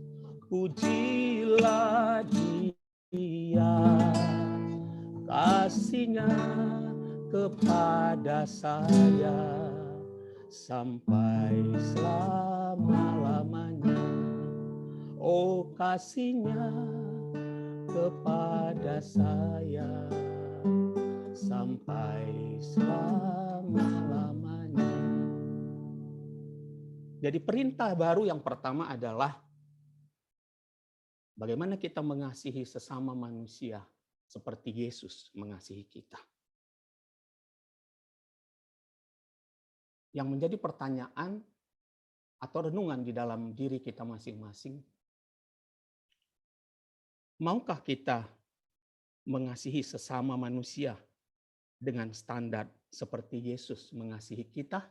pujilah Dia, kasih-Nya kepada saya sampai selama-lamanya. Oh, kasih-Nya kepada saya sampai selama-lamanya. Jadi perintah baru yang pertama adalah bagaimana kita mengasihi sesama manusia seperti Yesus mengasihi kita. Yang menjadi pertanyaan atau renungan di dalam diri kita masing-masing, maukah kita mengasihi sesama manusia dengan standar seperti Yesus mengasihi kita?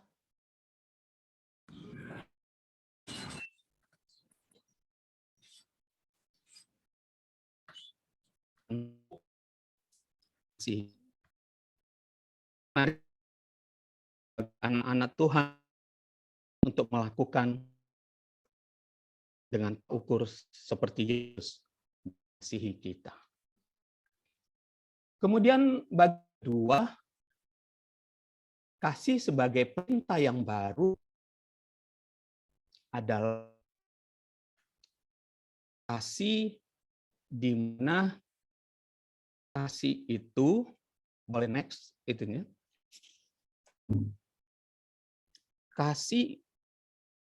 Mari anak-anak Tuhan untuk melakukan dengan ukur seperti Yesus mengasihi kita. Kemudian bagi kedua, kasih sebagai perintah yang baru adalah kasih di mana kasih itu, boleh next itunya. Kasih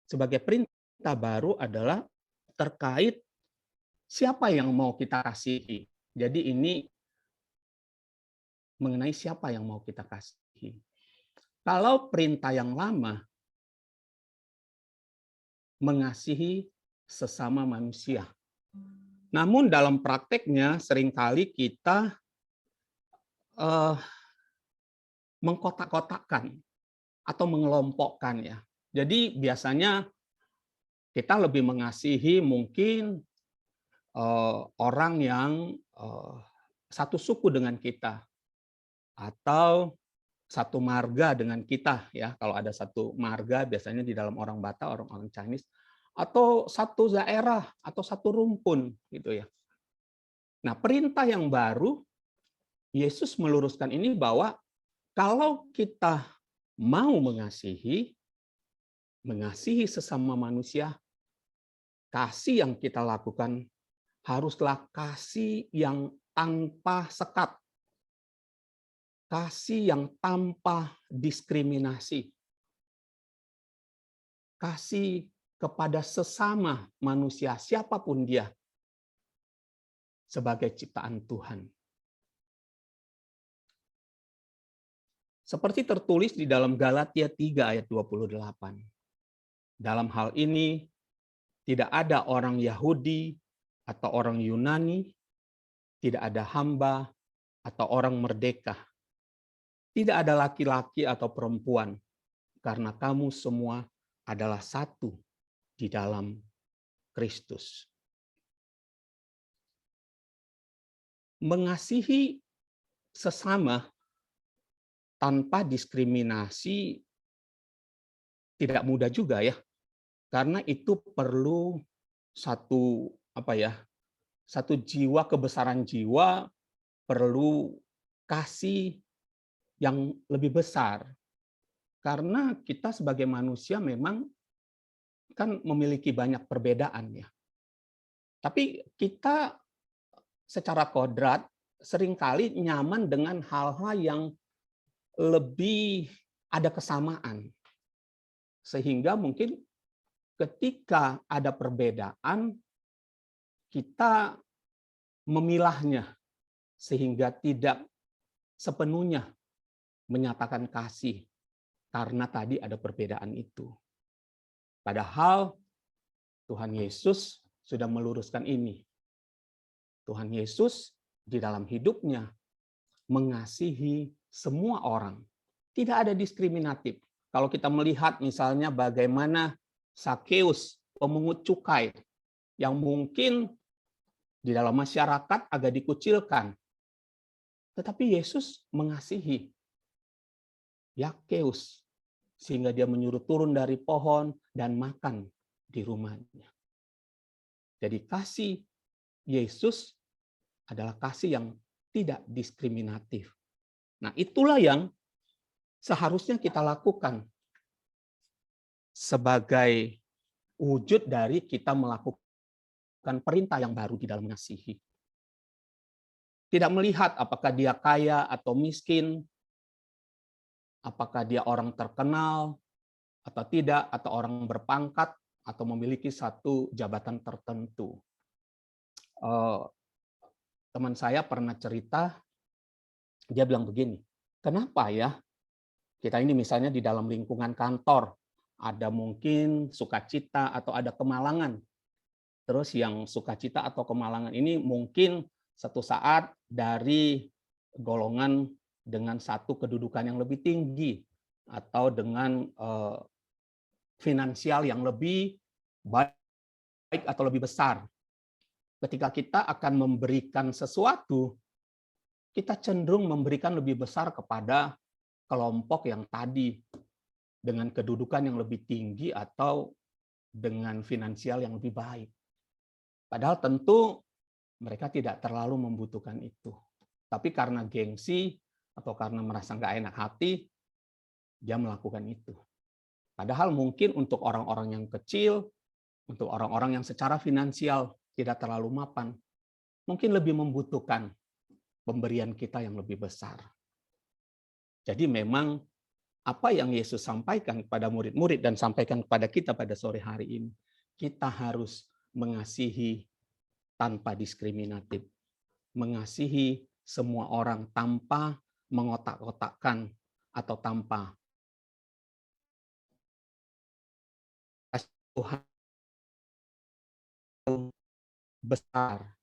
sebagai perintah baru adalah terkait siapa yang mau kita kasihi. Jadi ini mengenai siapa yang mau kita kasihi. Kalau perintah yang lama, mengasihi sesama manusia. Namun dalam prakteknya seringkali kita mengkotak-kotakkan atau mengelompokkan ya. Jadi biasanya kita lebih mengasihi mungkin orang yang satu suku dengan kita atau satu marga dengan kita ya. Kalau ada satu marga biasanya di dalam orang Batak, orang Chinese, atau satu daerah atau satu rumpun gitu ya. Nah, perintah yang baru Yesus meluruskan ini bahwa kalau kita mau mengasihi sesama manusia, kasih yang kita lakukan haruslah kasih yang tanpa sekat. Kasih yang tanpa diskriminasi. Kasih kepada sesama manusia, siapapun dia, sebagai ciptaan Tuhan. Seperti tertulis di dalam Galatia 3 ayat 28. Dalam hal ini, tidak ada orang Yahudi atau orang Yunani, tidak ada hamba atau orang merdeka, tidak ada laki-laki atau perempuan, karena kamu semua adalah satu di dalam Kristus. Mengasihi sesama tanpa diskriminasi tidak mudah juga ya, karena itu perlu satu satu jiwa, kebesaran jiwa, perlu kasih yang lebih besar. Karena kita sebagai manusia memang kan memiliki banyak perbedaan ya. Tapi kita secara kodrat seringkali nyaman dengan hal-hal yang lebih ada kesamaan. Sehingga mungkin ketika ada perbedaan, kita memilahnya sehingga tidak sepenuhnya menyatakan kasih karena tadi ada perbedaan itu. Padahal Tuhan Yesus sudah meluruskan ini. Tuhan Yesus di dalam hidupnya mengasihi semua orang. Tidak ada diskriminatif. Kalau kita melihat misalnya bagaimana Sakeus, pemungut cukai, yang mungkin di dalam masyarakat agak dikucilkan. Tetapi Yesus mengasihi Sakeus, sehingga dia menyuruh turun dari pohon dan makan di rumahnya. Jadi kasih Yesus adalah kasih yang tidak diskriminatif. Nah, itulah yang seharusnya kita lakukan sebagai wujud dari kita melakukan perintah yang baru di dalam mengasihi. Tidak melihat apakah dia kaya atau miskin, apakah dia orang terkenal atau tidak, atau orang berpangkat atau memiliki satu jabatan tertentu. Teman saya pernah cerita, dia bilang begini, kenapa ya kita ini misalnya di dalam lingkungan kantor, ada mungkin sukacita atau ada kemalangan. Terus yang sukacita atau kemalangan ini mungkin satu saat dari golongan dengan satu kedudukan yang lebih tinggi atau dengan finansial yang lebih baik atau lebih besar. Ketika kita akan memberikan sesuatu, kita cenderung memberikan lebih besar kepada kelompok yang tadi dengan kedudukan yang lebih tinggi atau dengan finansial yang lebih baik. Padahal tentu mereka tidak terlalu membutuhkan itu. Tapi karena gengsi atau karena merasa nggak enak hati, dia melakukan itu. Padahal mungkin untuk orang-orang yang kecil, untuk orang-orang yang secara finansial tidak terlalu mapan, mungkin lebih membutuhkan pemberian kita yang lebih besar. Jadi memang apa yang Yesus sampaikan kepada murid-murid dan sampaikan kepada kita pada sore hari ini, kita harus mengasihi tanpa diskriminatif, mengasihi semua orang tanpa mengotak-kotakkan atau tanpa Tuhan besar.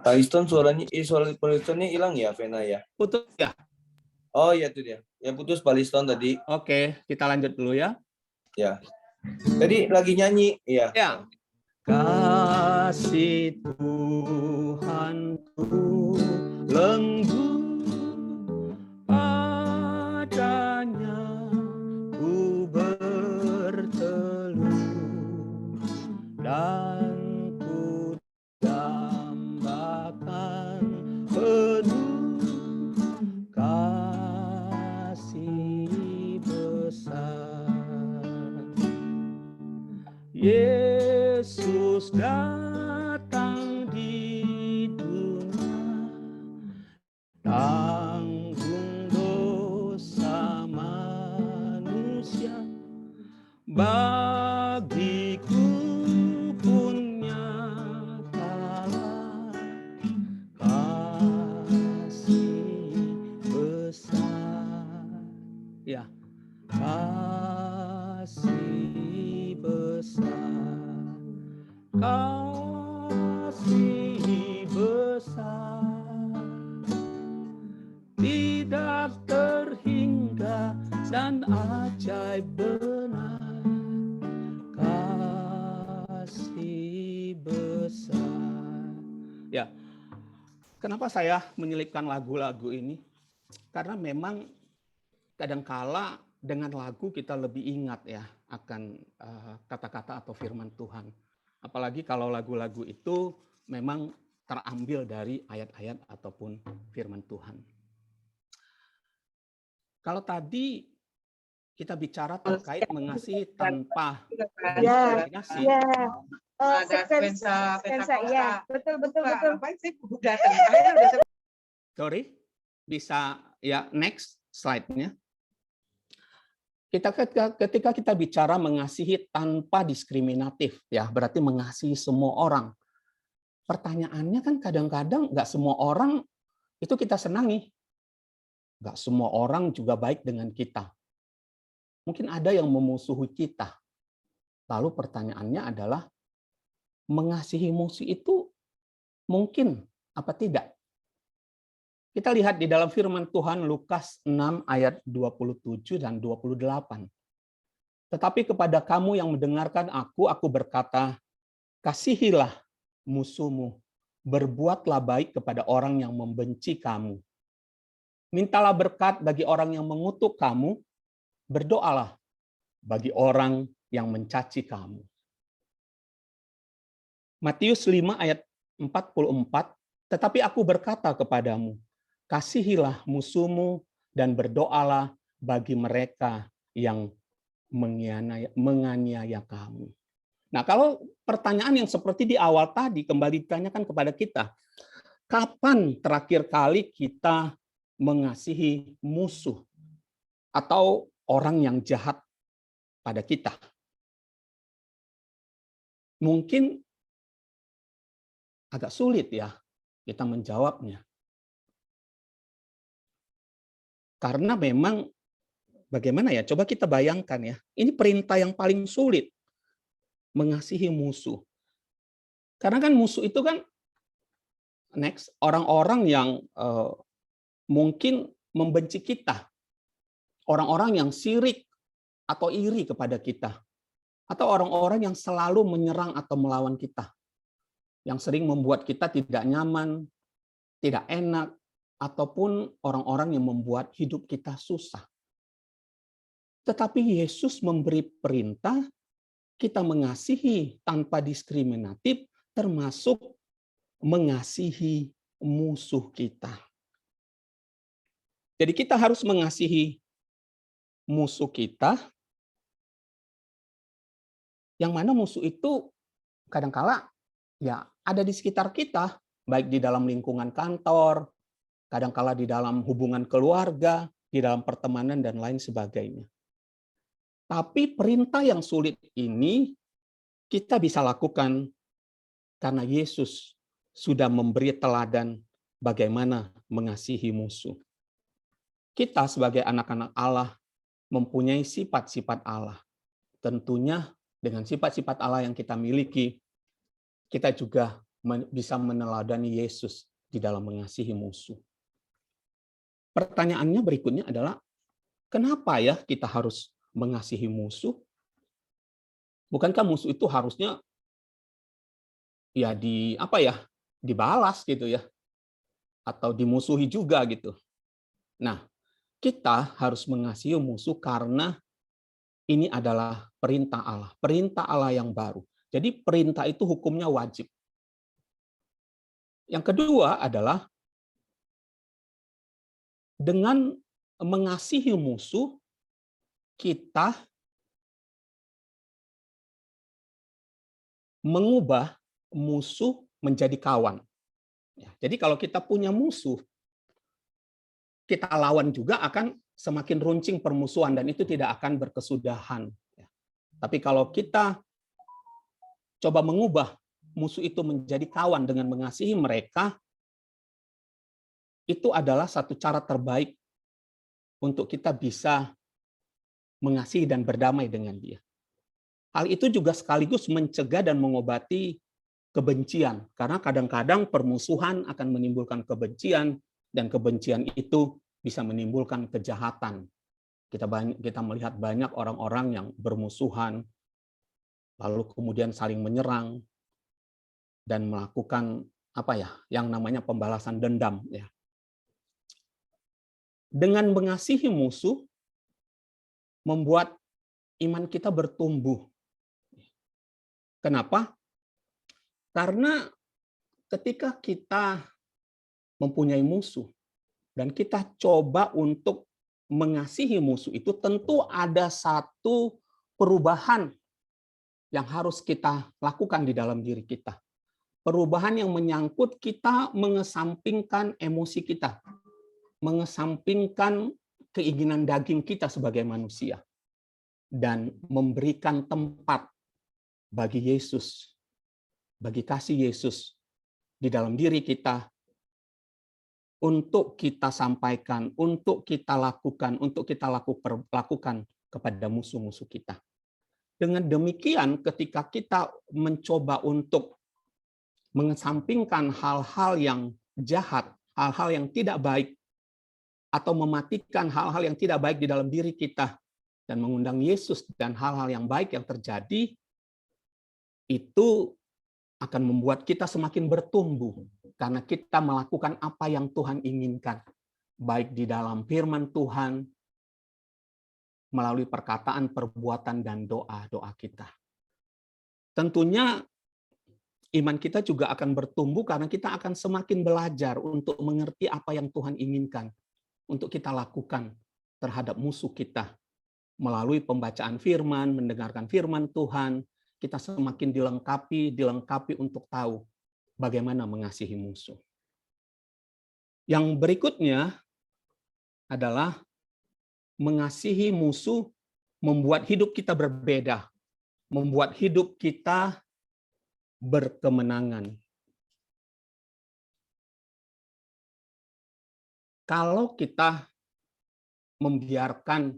Pak suaranya, suara Palistonnya hilang ya, Vena ya? Putus ya? Oh iya itu dia. Yang putus Paliston tadi. Oke, kita lanjut dulu ya. Ya. Tadi lagi nyanyi, iya. Ya. Kasih Tuhanku lembut padanya ku Yesus datang di dunia, tanggung dosa manusia, bagiku pun nyatalah kasih besar. Ya, kasih besar, kasih besar, tidak terhingga dan ajaib benar, kasih besar. Ya, kenapa saya menyelipkan lagu-lagu ini? Karena memang kadangkala dengan lagu kita lebih ingat ya akan kata-kata atau firman Tuhan. Apalagi kalau lagu-lagu itu memang terambil dari ayat-ayat ataupun firman Tuhan. Kalau tadi kita bicara terkait mengasihi tanpa diskriminasi. Sketsa, ya. Betul. Sorry, bisa ya next slide-nya. Ketika kita bicara mengasihi tanpa diskriminatif, ya berarti mengasihi semua orang. Pertanyaannya kan kadang-kadang nggak semua orang itu kita senangi. Nggak semua orang juga baik dengan kita. Mungkin ada yang memusuhi kita. Lalu pertanyaannya adalah, mengasihi musuh itu mungkin apa tidak? Kita lihat di dalam firman Tuhan Lukas 6 ayat 27 dan 28. Tetapi kepada kamu yang mendengarkan aku berkata, kasihilah musuhmu, berbuatlah baik kepada orang yang membenci kamu. Mintalah berkat bagi orang yang mengutuk kamu, berdoalah bagi orang yang mencaci kamu. Matius 5 ayat 44, tetapi aku berkata kepadamu, kasihilah musuhmu dan berdoalah bagi mereka yang menganiaya kamu. Nah, kalau pertanyaan yang seperti di awal tadi kembali ditanyakan kepada kita, kapan terakhir kali kita mengasihi musuh atau orang yang jahat pada kita? Mungkin agak sulit ya kita menjawabnya. Karena memang bagaimana ya? Coba kita bayangkan ya. Ini perintah yang paling sulit. Mengasihi musuh. Karena kan musuh itu kan next orang-orang yang mungkin membenci kita. Orang-orang yang sirik atau iri kepada kita. Atau orang-orang yang selalu menyerang atau melawan kita. Yang sering membuat kita tidak nyaman, tidak enak, ataupun orang-orang yang membuat hidup kita susah. Tetapi Yesus memberi perintah kita mengasihi tanpa diskriminatif, termasuk mengasihi musuh kita. Jadi kita harus mengasihi musuh kita, yang mana musuh itu kadangkala ya ada di sekitar kita, baik di dalam lingkungan kantor, kadangkala di dalam hubungan keluarga, di dalam pertemanan, dan lain sebagainya. Tapi perintah yang sulit ini kita bisa lakukan karena Yesus sudah memberi teladan bagaimana mengasihi musuh. Kita sebagai anak-anak Allah mempunyai sifat-sifat Allah. Tentunya dengan sifat-sifat Allah yang kita miliki, kita juga bisa meneladani Yesus di dalam mengasihi musuh. Pertanyaannya berikutnya adalah, kenapa ya kita harus mengasihi musuh? Bukankah musuh itu harusnya ya dibalas gitu ya, atau dimusuhi juga gitu? Nah, kita harus mengasihi musuh karena ini adalah perintah Allah yang baru. Jadi perintah itu hukumnya wajib. Yang kedua adalah dengan mengasihi musuh, kita mengubah musuh menjadi kawan. Ya, jadi kalau kita punya musuh, kita lawan juga akan semakin runcing permusuhan dan itu tidak akan berkesudahan. Ya. Tapi kalau kita coba mengubah musuh itu menjadi kawan dengan mengasihi mereka, itu adalah satu cara terbaik untuk kita bisa mengasihi dan berdamai dengan dia. Hal itu juga sekaligus mencegah dan mengobati kebencian, karena kadang-kadang permusuhan akan menimbulkan kebencian, dan kebencian itu bisa menimbulkan kejahatan. Kita melihat banyak orang-orang yang bermusuhan, lalu kemudian saling menyerang dan melakukan yang namanya pembalasan dendam. Ya. Dengan mengasihi musuh, membuat iman kita bertumbuh. Kenapa? Karena ketika kita mempunyai musuh dan kita coba untuk mengasihi musuh itu, tentu ada satu perubahan yang harus kita lakukan di dalam diri kita. Perubahan yang menyangkut kita mengesampingkan emosi kita, mengesampingkan keinginan daging kita sebagai manusia, dan memberikan tempat bagi Yesus, bagi kasih Yesus di dalam diri kita untuk kita sampaikan, untuk kita lakukan, kepada musuh-musuh kita. Dengan demikian, ketika kita mencoba untuk mengesampingkan hal-hal yang jahat, hal-hal yang tidak baik, atau mematikan hal-hal yang tidak baik di dalam diri kita, dan mengundang Yesus dan hal-hal yang baik yang terjadi, itu akan membuat kita semakin bertumbuh karena kita melakukan apa yang Tuhan inginkan, baik di dalam firman Tuhan, melalui perkataan, perbuatan, dan doa-doa kita. Tentunya iman kita juga akan bertumbuh karena kita akan semakin belajar untuk mengerti apa yang Tuhan inginkan untuk kita lakukan terhadap musuh kita. Melalui pembacaan firman, mendengarkan firman Tuhan, kita semakin dilengkapi untuk tahu bagaimana mengasihi musuh. Yang berikutnya adalah mengasihi musuh membuat hidup kita berbeda, membuat hidup kita berkemenangan. Kalau kita membiarkan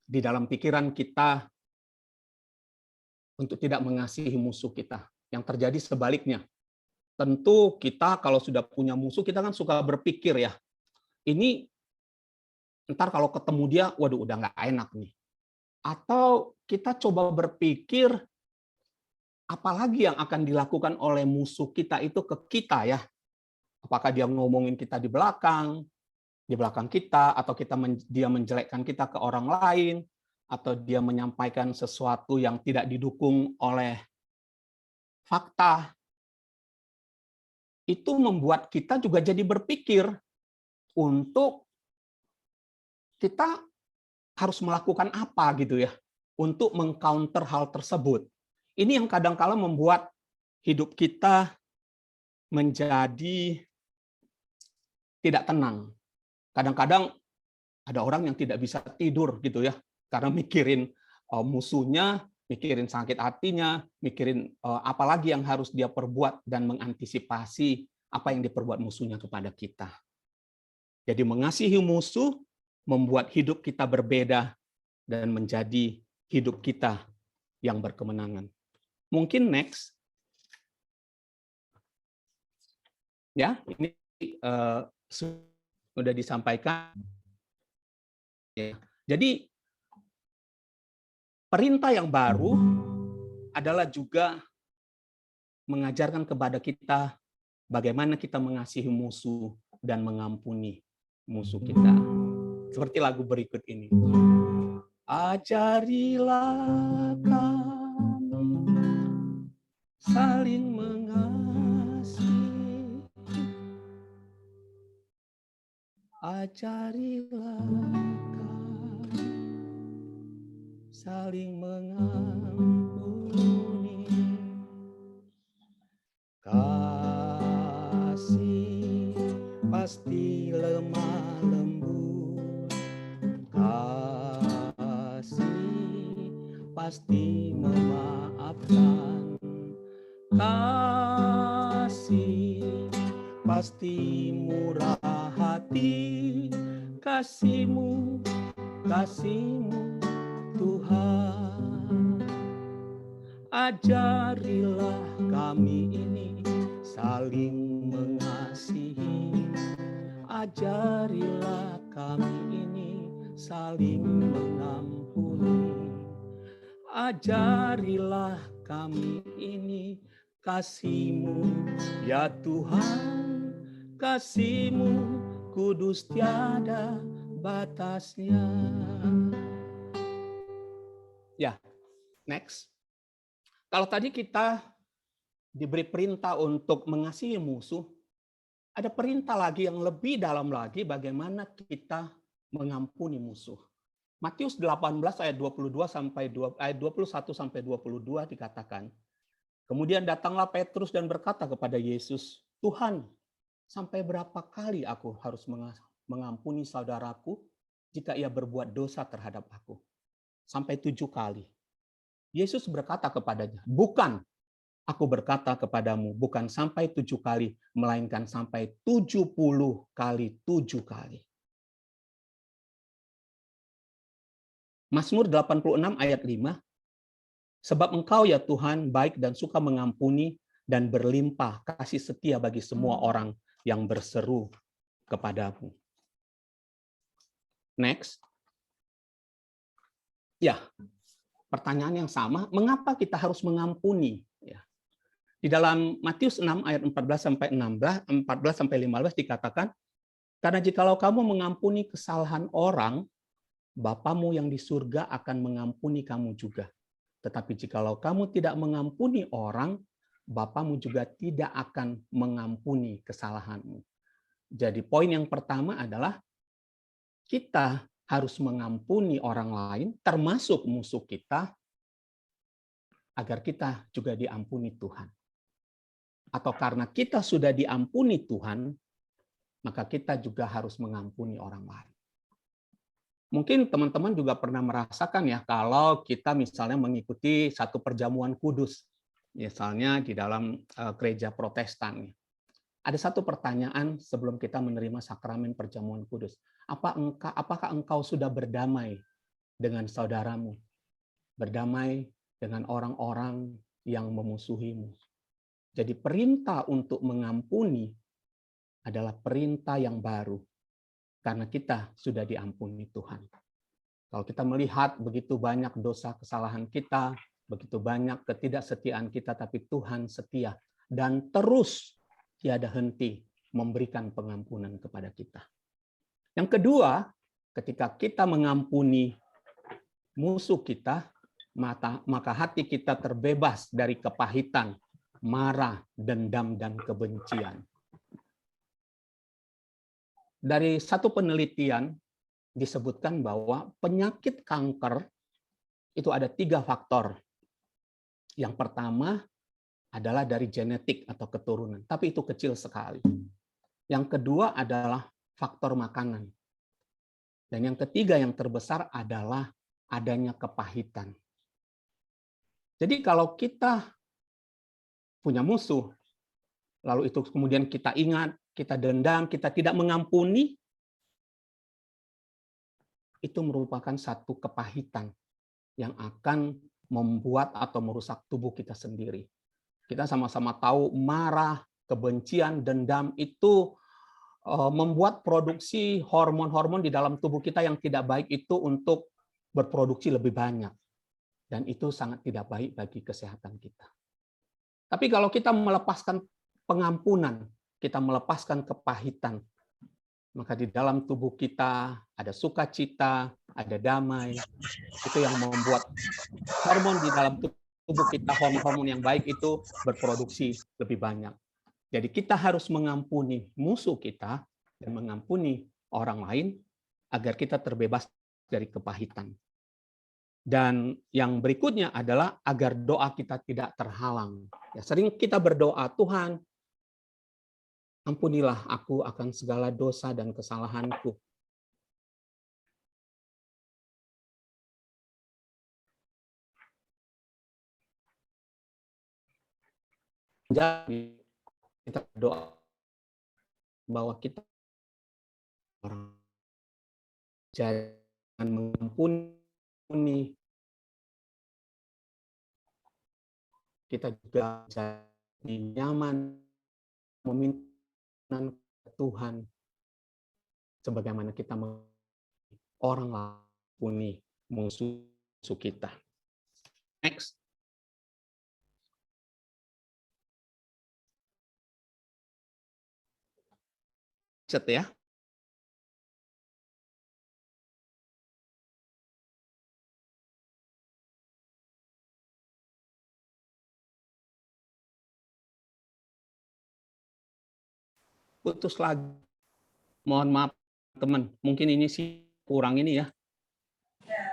di dalam pikiran kita untuk tidak mengasihi musuh kita, yang terjadi sebaliknya. Tentu kita kalau sudah punya musuh, kita kan suka berpikir ya, ini ntar kalau ketemu dia, waduh udah nggak enak nih. Atau kita coba berpikir, apalagi yang akan dilakukan oleh musuh kita itu ke kita ya. Apakah dia ngomongin kita di belakang kita, atau dia menjelekkan kita ke orang lain, atau dia menyampaikan sesuatu yang tidak didukung oleh fakta. Itu membuat kita juga jadi berpikir untuk kita harus melakukan apa gitu ya, untuk mengcounter hal tersebut. Ini yang kadang-kala membuat hidup kita menjadi tidak tenang. Kadang-kadang ada orang yang tidak bisa tidur gitu ya, karena mikirin musuhnya, mikirin sakit hatinya, mikirin apalagi yang harus dia perbuat dan mengantisipasi apa yang diperbuat musuhnya kepada kita. Jadi mengasihi musuh membuat hidup kita berbeda dan menjadi hidup kita yang berkemenangan. Mungkin next. Ya, ini sudah disampaikan. Ya. Jadi perintah yang baru adalah juga mengajarkan kepada kita bagaimana kita mengasihi musuh dan mengampuni musuh kita. Seperti lagu berikut ini. Ajarilah kami saling mengasihi. Ajarilah kami saling mengampuni. memaafkan. Kasih pasti murah hati, kasih-Mu, kasih-Mu Tuhan. Ajarilah kami ini saling mengasihi, ajarilah kami ini saling mengampuni, ajarilah kami ini kasih-Mu, ya Tuhan, kasih-Mu kudus tiada batasnya. Ya, next. Kalau tadi kita diberi perintah untuk mengasihi musuh, ada perintah lagi yang lebih dalam lagi bagaimana kita mengampuni musuh. Matius 18 ayat 22 sampai ayat 21 sampai 22 dikatakan, kemudian datanglah Petrus dan berkata kepada Yesus, Tuhan, sampai berapa kali aku harus mengampuni saudaraku jika ia berbuat dosa terhadap aku? Sampai 7 kali. Yesus berkata kepadanya, bukan, aku berkata kepadamu, bukan sampai 7 kali, melainkan sampai 70 kali 7 kali. Mazmur 86 ayat 5, sebab Engkau ya Tuhan baik dan suka mengampuni dan berlimpah kasih setia bagi semua orang yang berseru kepadamu. Next. Ya. Pertanyaan yang sama, mengapa kita harus mengampuni? Ya. Di dalam Matius 6 ayat 14 sampai 15 dikatakan, karena jikalau kamu mengampuni kesalahan orang, Bapamu yang di surga akan mengampuni kamu juga. Tetapi jikalau kamu tidak mengampuni orang, Bapamu juga tidak akan mengampuni kesalahanmu. Jadi poin yang pertama adalah kita harus mengampuni orang lain, termasuk musuh kita, agar kita juga diampuni Tuhan. Atau karena kita sudah diampuni Tuhan, maka kita juga harus mengampuni orang lain. Mungkin teman-teman juga pernah merasakan ya, kalau kita misalnya mengikuti satu perjamuan kudus, misalnya di dalam gereja Protestan. Ada satu pertanyaan sebelum kita menerima sakramen perjamuan kudus. Apakah engkau sudah berdamai dengan saudaramu? Berdamai dengan orang-orang yang memusuhimu. Jadi perintah untuk mengampuni adalah perintah yang baru. Karena kita sudah diampuni Tuhan. Kalau kita melihat begitu banyak dosa kesalahan kita, begitu banyak ketidaksetiaan kita, tapi Tuhan setia. Dan terus tiada henti memberikan pengampunan kepada kita. Yang kedua, ketika kita mengampuni musuh kita, maka hati kita terbebas dari kepahitan, marah, dendam, dan kebencian. Dari satu penelitian disebutkan bahwa penyakit kanker itu ada 3 faktor. Yang pertama adalah dari genetik atau keturunan, tapi itu kecil sekali. Yang kedua adalah faktor makanan. Dan yang ketiga yang terbesar adalah adanya kepahitan. Jadi kalau kita punya musuh, lalu itu kemudian kita ingat, kita dendam, kita tidak mengampuni, itu merupakan satu kepahitan yang akan membuat atau merusak tubuh kita sendiri. Kita sama-sama tahu marah, kebencian, dendam itu membuat produksi hormon-hormon di dalam tubuh kita yang tidak baik itu untuk berproduksi lebih banyak. Dan itu sangat tidak baik bagi kesehatan kita. Tapi kalau kita melepaskan pengampunan, kita melepaskan kepahitan, maka di dalam tubuh kita ada sukacita, ada damai. Itu yang membuat hormon di dalam tubuh kita, hormon-hormon yang baik itu berproduksi lebih banyak. Jadi kita harus mengampuni musuh kita dan mengampuni orang lain agar kita terbebas dari kepahitan. Dan yang berikutnya adalah agar doa kita tidak terhalang. Ya, sering kita berdoa, Tuhan, ampunilah aku akan segala dosa dan kesalahanku. Jadi kita doa bahwa kita orang jangan mengampuni, kita juga jadi nyaman meminta Tuhan sebagaimana kita orang mengampuni musuh kita. Next. Cet ya. Putus lagi. Mohon maaf teman, mungkin ini sih kurang ini ya.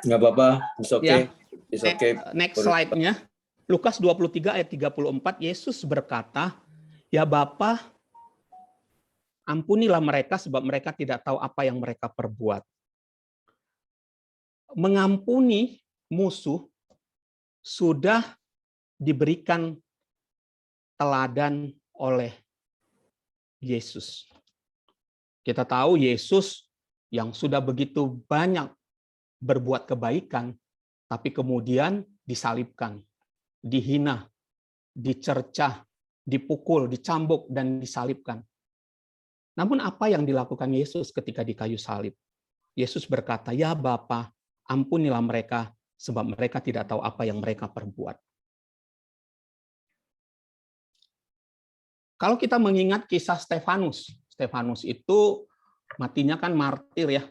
Nggak apa-apa, it's okay. Ya. It's okay. Next slide-nya. Lukas 23 ayat 34, Yesus berkata, "Ya Bapa, ampunilah mereka sebab mereka tidak tahu apa yang mereka perbuat." Mengampuni musuh sudah diberikan teladan oleh Yesus. Kita tahu Yesus yang sudah begitu banyak berbuat kebaikan, tapi kemudian disalibkan, dihina, dicercah, dipukul, dicambuk, dan disalibkan. Namun apa yang dilakukan Yesus ketika di kayu salib? Yesus berkata, "Ya Bapa, ampunilah mereka, sebab mereka tidak tahu apa yang mereka perbuat." Kalau kita mengingat kisah Stefanus, Stefanus itu matinya kan martir ya.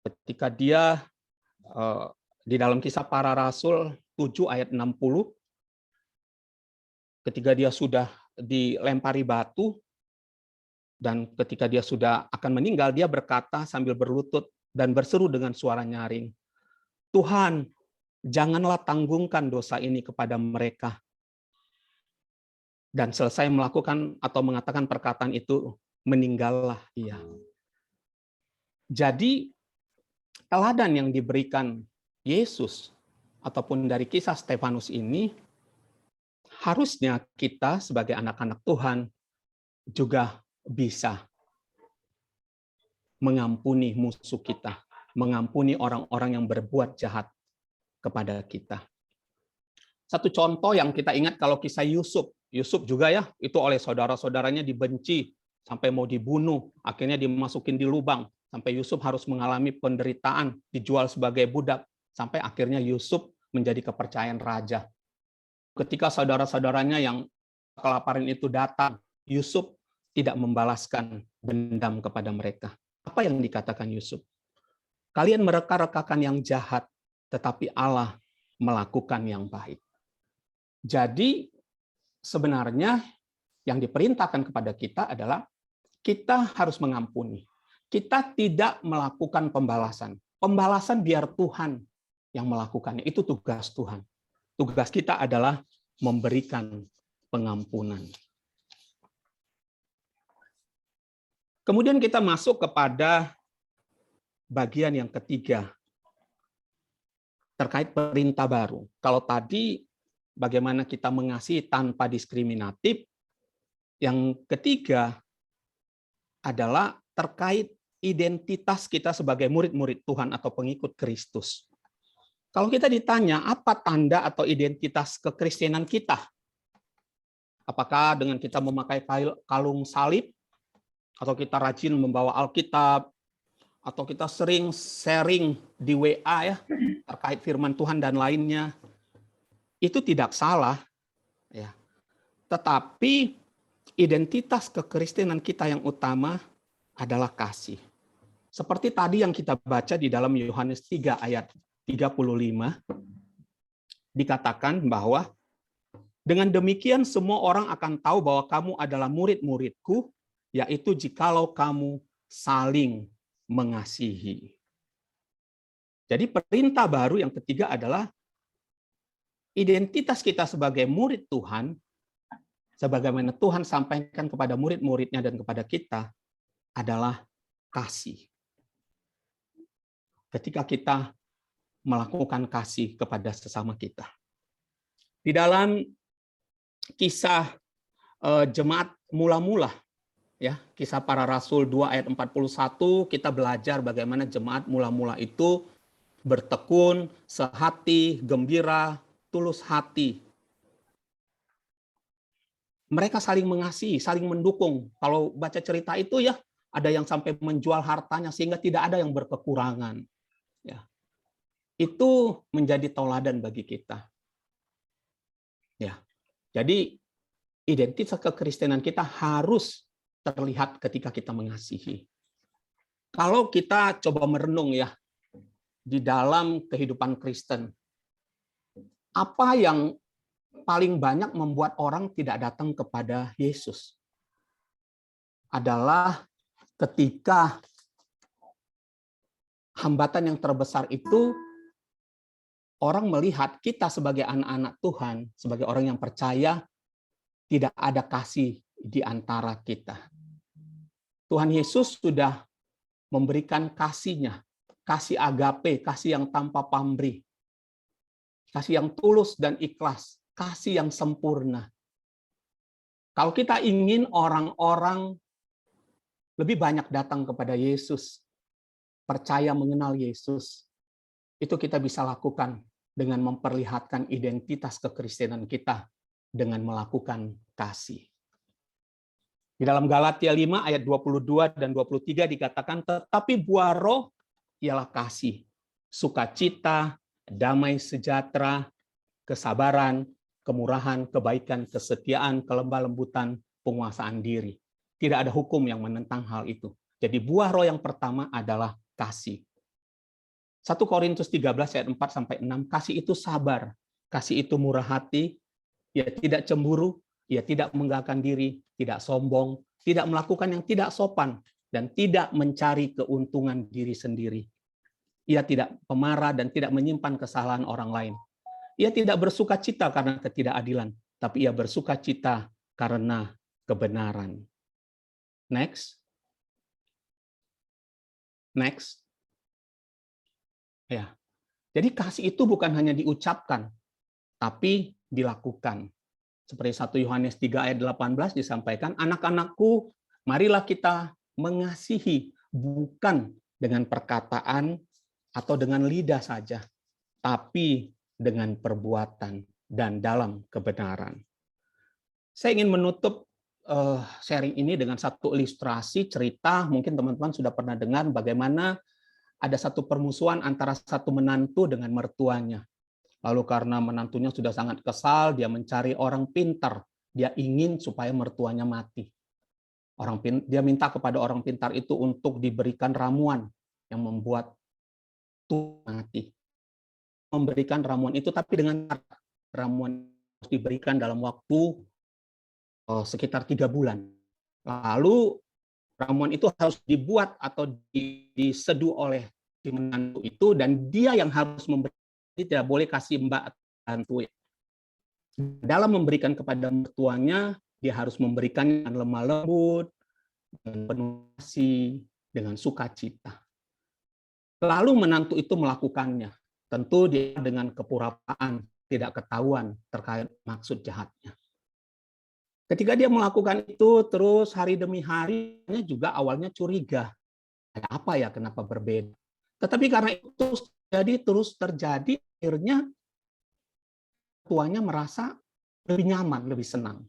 Ketika dia di dalam Kisah Para Rasul 7 ayat 60, ketika dia sudah dilempari batu, dan ketika dia sudah akan meninggal, dia berkata sambil berlutut dan berseru dengan suara nyaring, "Tuhan, janganlah tanggungkan dosa ini kepada mereka." Dan selesai melakukan atau mengatakan perkataan itu, meninggallah ia. Jadi, teladan yang diberikan Yesus ataupun dari kisah Stefanus ini, harusnya kita sebagai anak-anak Tuhan juga bisa mengampuni musuh kita, mengampuni orang-orang yang berbuat jahat kepada kita. Satu contoh yang kita ingat kalau kisah Yusuf. Yusuf juga ya, itu oleh saudara-saudaranya dibenci, sampai mau dibunuh, akhirnya dimasukin di lubang, sampai Yusuf harus mengalami penderitaan, dijual sebagai budak, sampai akhirnya Yusuf menjadi kepercayaan raja. Ketika saudara-saudaranya yang kelaparan itu datang, Yusuf tidak membalaskan dendam kepada mereka. Apa yang dikatakan Yusuf? Kalian mereka-rekakan yang jahat, tetapi Allah melakukan yang baik. Jadi sebenarnya yang diperintahkan kepada kita adalah kita harus mengampuni. Kita tidak melakukan pembalasan. Pembalasan biar Tuhan yang melakukannya. Itu tugas Tuhan. Tugas kita adalah memberikan pengampunan. Kemudian kita masuk kepada bagian yang ketiga, terkait perintah baru. Kalau tadi bagaimana kita mengasihi tanpa diskriminatif, yang ketiga adalah terkait identitas kita sebagai murid-murid Tuhan atau pengikut Kristus. Kalau kita ditanya apa tanda atau identitas kekristenan kita? Apakah dengan kita memakai kalung salib, atau kita rajin membawa Alkitab, atau kita sering sharing di WA ya terkait firman Tuhan dan lainnya? Itu tidak salah, ya. Tetapi identitas kekristenan kita yang utama adalah kasih. Seperti tadi yang kita baca di dalam Yohanes 3 ayat 35, dikatakan bahwa dengan demikian semua orang akan tahu bahwa kamu adalah murid-muridku, yaitu jikalau kamu saling mengasihi. Jadi perintah baru yang ketiga adalah identitas kita sebagai murid Tuhan, sebagaimana Tuhan sampaikan kepada murid-muridnya dan kepada kita, adalah kasih. Ketika kita melakukan kasih kepada sesama kita. Di dalam kisah jemaat mula-mula, ya, Kisah Para Rasul 2 ayat 41, kita belajar bagaimana jemaat mula-mula itu bertekun, sehati, gembira, tulus hati. Mereka saling mengasihi, saling mendukung. Kalau baca cerita itu ya, ada yang sampai menjual hartanya sehingga tidak ada yang berkekurangan. Ya. Itu menjadi tauladan bagi kita. Ya. Jadi identitas kekristenan kita harus terlihat ketika kita mengasihi. Kalau kita coba merenung ya di dalam kehidupan Kristen, apa yang paling banyak membuat orang tidak datang kepada Yesus adalah ketika hambatan yang terbesar itu orang melihat kita sebagai anak-anak Tuhan, sebagai orang yang percaya, tidak ada kasih di antara kita. Tuhan Yesus sudah memberikan kasih-Nya, kasih agape, kasih yang tanpa pamrih, kasih yang tulus dan ikhlas, kasih yang sempurna. Kalau kita ingin orang-orang lebih banyak datang kepada Yesus, percaya mengenal Yesus, itu kita bisa lakukan dengan memperlihatkan identitas kekristenan kita dengan melakukan kasih. Di dalam Galatia 5 ayat 22 dan 23 dikatakan, tetapi buah roh ialah kasih, sukacita, damai sejahtera, kesabaran, kemurahan, kebaikan, kesetiaan, kelemah lembutan, penguasaan diri. Tidak ada hukum yang menentang hal itu. Jadi buah roh yang pertama adalah kasih. 1 Korintus 13 ayat 4-6, kasih itu sabar, kasih itu murah hati, ia tidak cemburu, ia tidak mengganggalkan diri, tidak sombong, tidak melakukan yang tidak sopan, dan tidak mencari keuntungan diri sendiri. Ia tidak pemarah dan tidak menyimpan kesalahan orang lain. Ia tidak bersuka cita karena ketidakadilan, tapi ia bersuka cita karena kebenaran. Next. Next. Ya. Jadi kasih itu bukan hanya diucapkan, tapi dilakukan. Seperti 1 Yohanes 3 ayat 18 disampaikan, anak-anakku, marilah kita mengasihi bukan dengan perkataan atau dengan lidah saja, tapi dengan perbuatan dan dalam kebenaran. Saya ingin menutup sharing ini dengan satu ilustrasi cerita, mungkin teman-teman sudah pernah dengar bagaimana ada satu permusuhan antara satu menantu dengan mertuanya. Lalu karena menantunya sudah sangat kesal, dia mencari orang pintar. Dia ingin supaya mertuanya mati. Dia minta kepada orang pintar itu untuk diberikan ramuan yang membuat tuh mati. Memberikan ramuan itu, tapi dengan ramuan harus diberikan dalam waktu sekitar 3 bulan. Lalu ramuan itu harus dibuat atau diseduh oleh si menantu itu, dan dia yang harus memberi, tidak boleh kasih mbak menantu. Dalam memberikan kepada mertuanya, dia harus memberikan dengan lemah lembut, dengan penuh kasih, dengan sukacita. Lalu menantu itu melakukannya. Tentu dia dengan kepura-puraan, tidak ketahuan terkait maksud jahatnya. Ketika dia melakukan itu, terus hari demi hari, juga awalnya curiga. Ada apa ya, kenapa berbeda? Tetapi karena itu terus terjadi, akhirnya tuanya merasa lebih nyaman, lebih senang.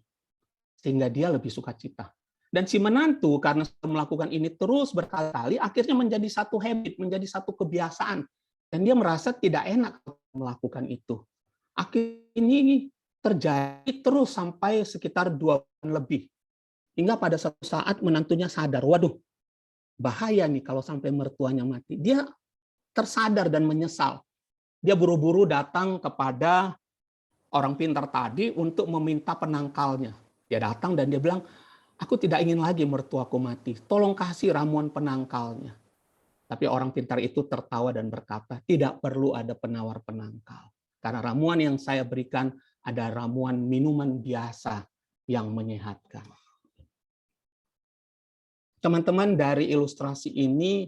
Sehingga dia lebih sukacita. Dan si menantu karena melakukan ini terus berkali-kali, akhirnya menjadi satu habit, menjadi satu kebiasaan. Dan dia merasa tidak enak melakukan itu. Akhirnya ini terjadi terus sampai sekitar 2 bulan lebih. Hingga pada suatu saat menantunya sadar, waduh, bahaya nih kalau sampai mertuanya mati. Dia tersadar dan menyesal. Dia buru-buru datang kepada orang pintar tadi untuk meminta penangkalnya. Dia datang dan dia bilang, aku tidak ingin lagi mertuaku mati. Tolong kasih ramuan penangkalnya. Tapi orang pintar itu tertawa dan berkata, tidak perlu ada penawar penangkal. Karena ramuan yang saya berikan ada ramuan minuman biasa yang menyehatkan. Teman-teman, dari ilustrasi ini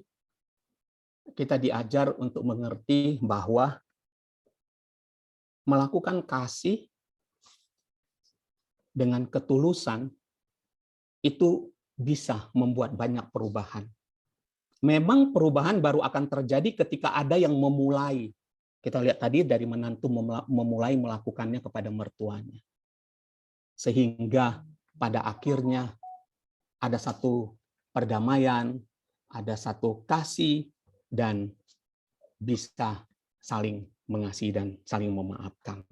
kita diajar untuk mengerti bahwa melakukan kasih dengan ketulusan, itu bisa membuat banyak perubahan. Memang perubahan baru akan terjadi ketika ada yang memulai. Kita lihat tadi dari menantu memulai melakukannya kepada mertuanya. Sehingga pada akhirnya ada satu perdamaian, ada satu kasih, dan bisa saling mengasihi dan saling memaafkan.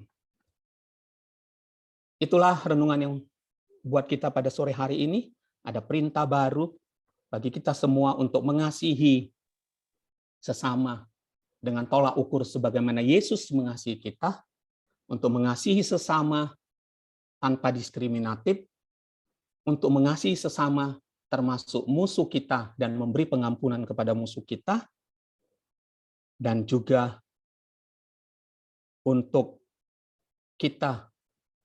Itulah renungan yang buat kita pada sore hari ini. Ada perintah baru bagi kita semua untuk mengasihi sesama dengan tolak ukur sebagaimana Yesus mengasihi kita, untuk mengasihi sesama tanpa diskriminatif, untuk mengasihi sesama termasuk musuh kita dan memberi pengampunan kepada musuh kita, dan juga untuk kita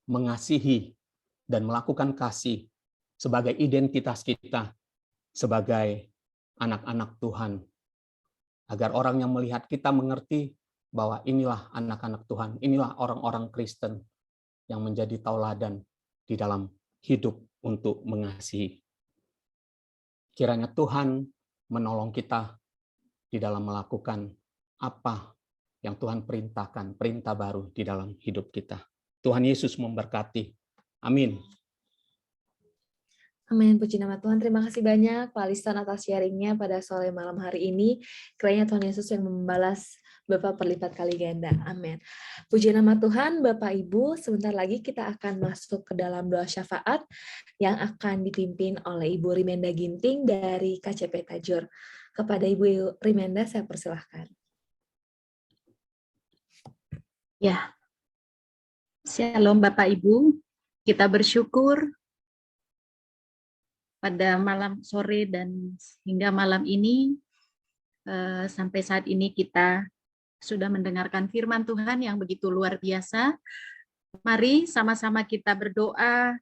mengasihi dan melakukan kasih sebagai identitas kita sebagai anak-anak Tuhan. Agar orang yang melihat kita mengerti bahwa inilah anak-anak Tuhan, inilah orang-orang Kristen yang menjadi tauladan di dalam hidup untuk mengasihi. Kiranya Tuhan menolong kita di dalam melakukan apa yang Tuhan perintahkan, perintah baru di dalam hidup kita. Tuhan Yesus memberkati. Amin. Amin, puji nama Tuhan. Terima kasih banyak Pak Liston atas sharingnya pada sore malam hari ini. Kiranya Tuhan Yesus yang membalas Bapak berlipat kali ganda. Amin. Puji nama Tuhan, Bapak Ibu, sebentar lagi kita akan masuk ke dalam doa syafaat yang akan dipimpin oleh Ibu Rimenda Ginting dari KCP Tajur. Kepada Ibu Rimenda, saya persilahkan. Ya, Shalom Bapak Ibu, kita bersyukur pada malam sore dan hingga malam ini, sampai saat ini kita sudah mendengarkan firman Tuhan yang begitu luar biasa. Mari sama-sama kita berdoa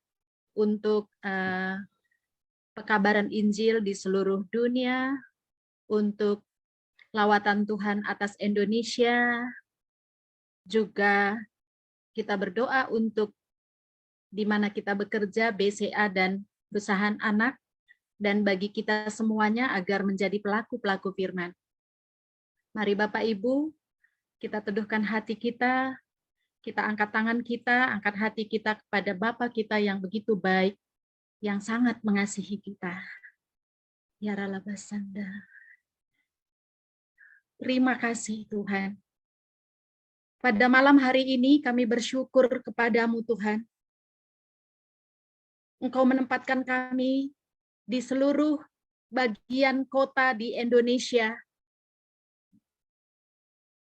untuk pekabaran Injil di seluruh dunia, untuk lawatan Tuhan atas Indonesia, juga kita berdoa untuk di mana kita bekerja, BCA dan Besahan Anak, dan bagi kita semuanya agar menjadi pelaku-pelaku firman. Mari Bapak Ibu, kita teduhkan hati kita angkat tangan kita, angkat hati kita kepada Bapa kita yang begitu baik, yang sangat mengasihi kita. Ya Ralabasanda. Terima kasih Tuhan. Pada malam hari ini kami bersyukur kepadamu Tuhan. Engkau menempatkan kami di seluruh bagian kota di Indonesia.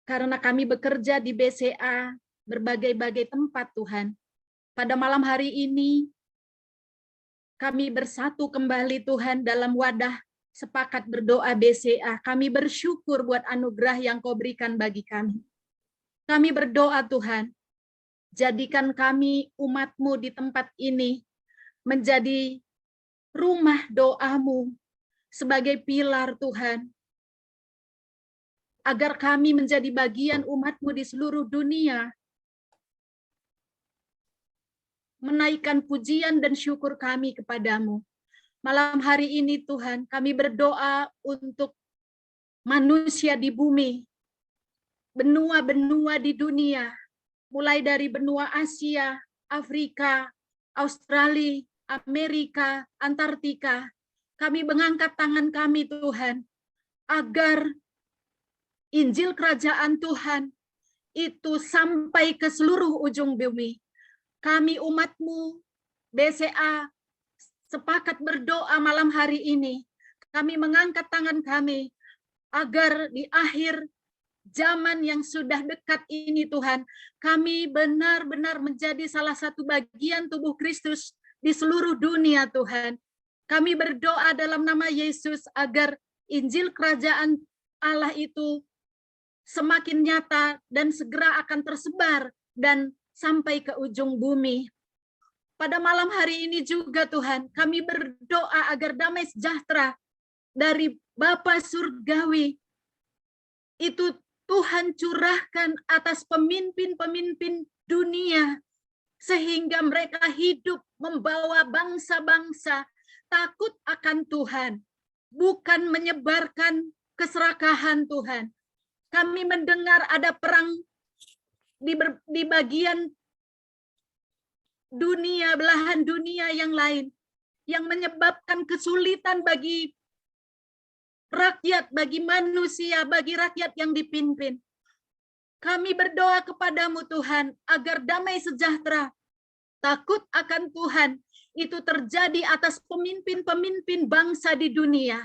Karena kami bekerja di BCA, berbagai-bagai tempat Tuhan. Pada malam hari ini, kami bersatu kembali Tuhan dalam wadah sepakat berdoa BCA. Kami bersyukur buat anugerah yang Kau berikan bagi kami. Kami berdoa Tuhan, jadikan kami umat-Mu di tempat ini menjadi rumah doa-Mu sebagai pilar Tuhan, agar kami menjadi bagian umat-Mu di seluruh dunia, menaikkan pujian dan syukur kami kepadamu. Malam hari ini Tuhan, kami berdoa untuk manusia di bumi, benua-benua di dunia, mulai dari benua Asia, Afrika, Australia, Amerika, Antartika. Kami mengangkat tangan kami Tuhan, agar Injil Kerajaan Tuhan itu sampai ke seluruh ujung bumi. Kami umat-Mu, BCA, sepakat berdoa malam hari ini. Kami mengangkat tangan kami, agar di akhir zaman yang sudah dekat ini Tuhan, kami benar-benar menjadi salah satu bagian tubuh Kristus di seluruh dunia Tuhan. Kami berdoa dalam nama Yesus agar Injil Kerajaan Allah itu semakin nyata dan segera akan tersebar dan sampai ke ujung bumi. Pada malam hari ini juga Tuhan, kami berdoa agar damai sejahtera dari Bapa Surgawi itu Tuhan curahkan atas pemimpin-pemimpin dunia, sehingga mereka hidup membawa bangsa-bangsa takut akan Tuhan, bukan menyebarkan keserakahan Tuhan. Kami mendengar ada perang di bagian dunia, belahan dunia yang lain, yang menyebabkan kesulitan bagi rakyat, bagi manusia, bagi rakyat yang dipimpin. Kami berdoa kepadamu Tuhan, agar damai sejahtera, takut akan Tuhan, itu terjadi atas pemimpin-pemimpin bangsa di dunia.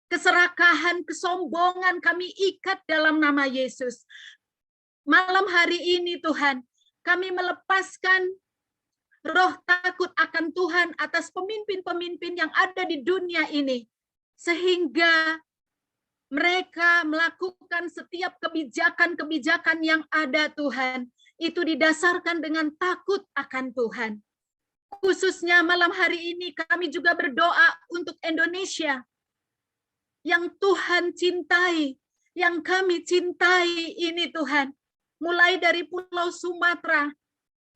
Keserakahan, kesombongan kami ikat dalam nama Yesus. Malam hari ini Tuhan, kami melepaskan roh takut akan Tuhan atas pemimpin-pemimpin yang ada di dunia ini. Sehingga mereka melakukan setiap kebijakan-kebijakan yang ada Tuhan, itu didasarkan dengan takut akan Tuhan. Khususnya malam hari ini kami juga berdoa untuk Indonesia yang Tuhan cintai, yang kami cintai ini Tuhan. Mulai dari Pulau Sumatera,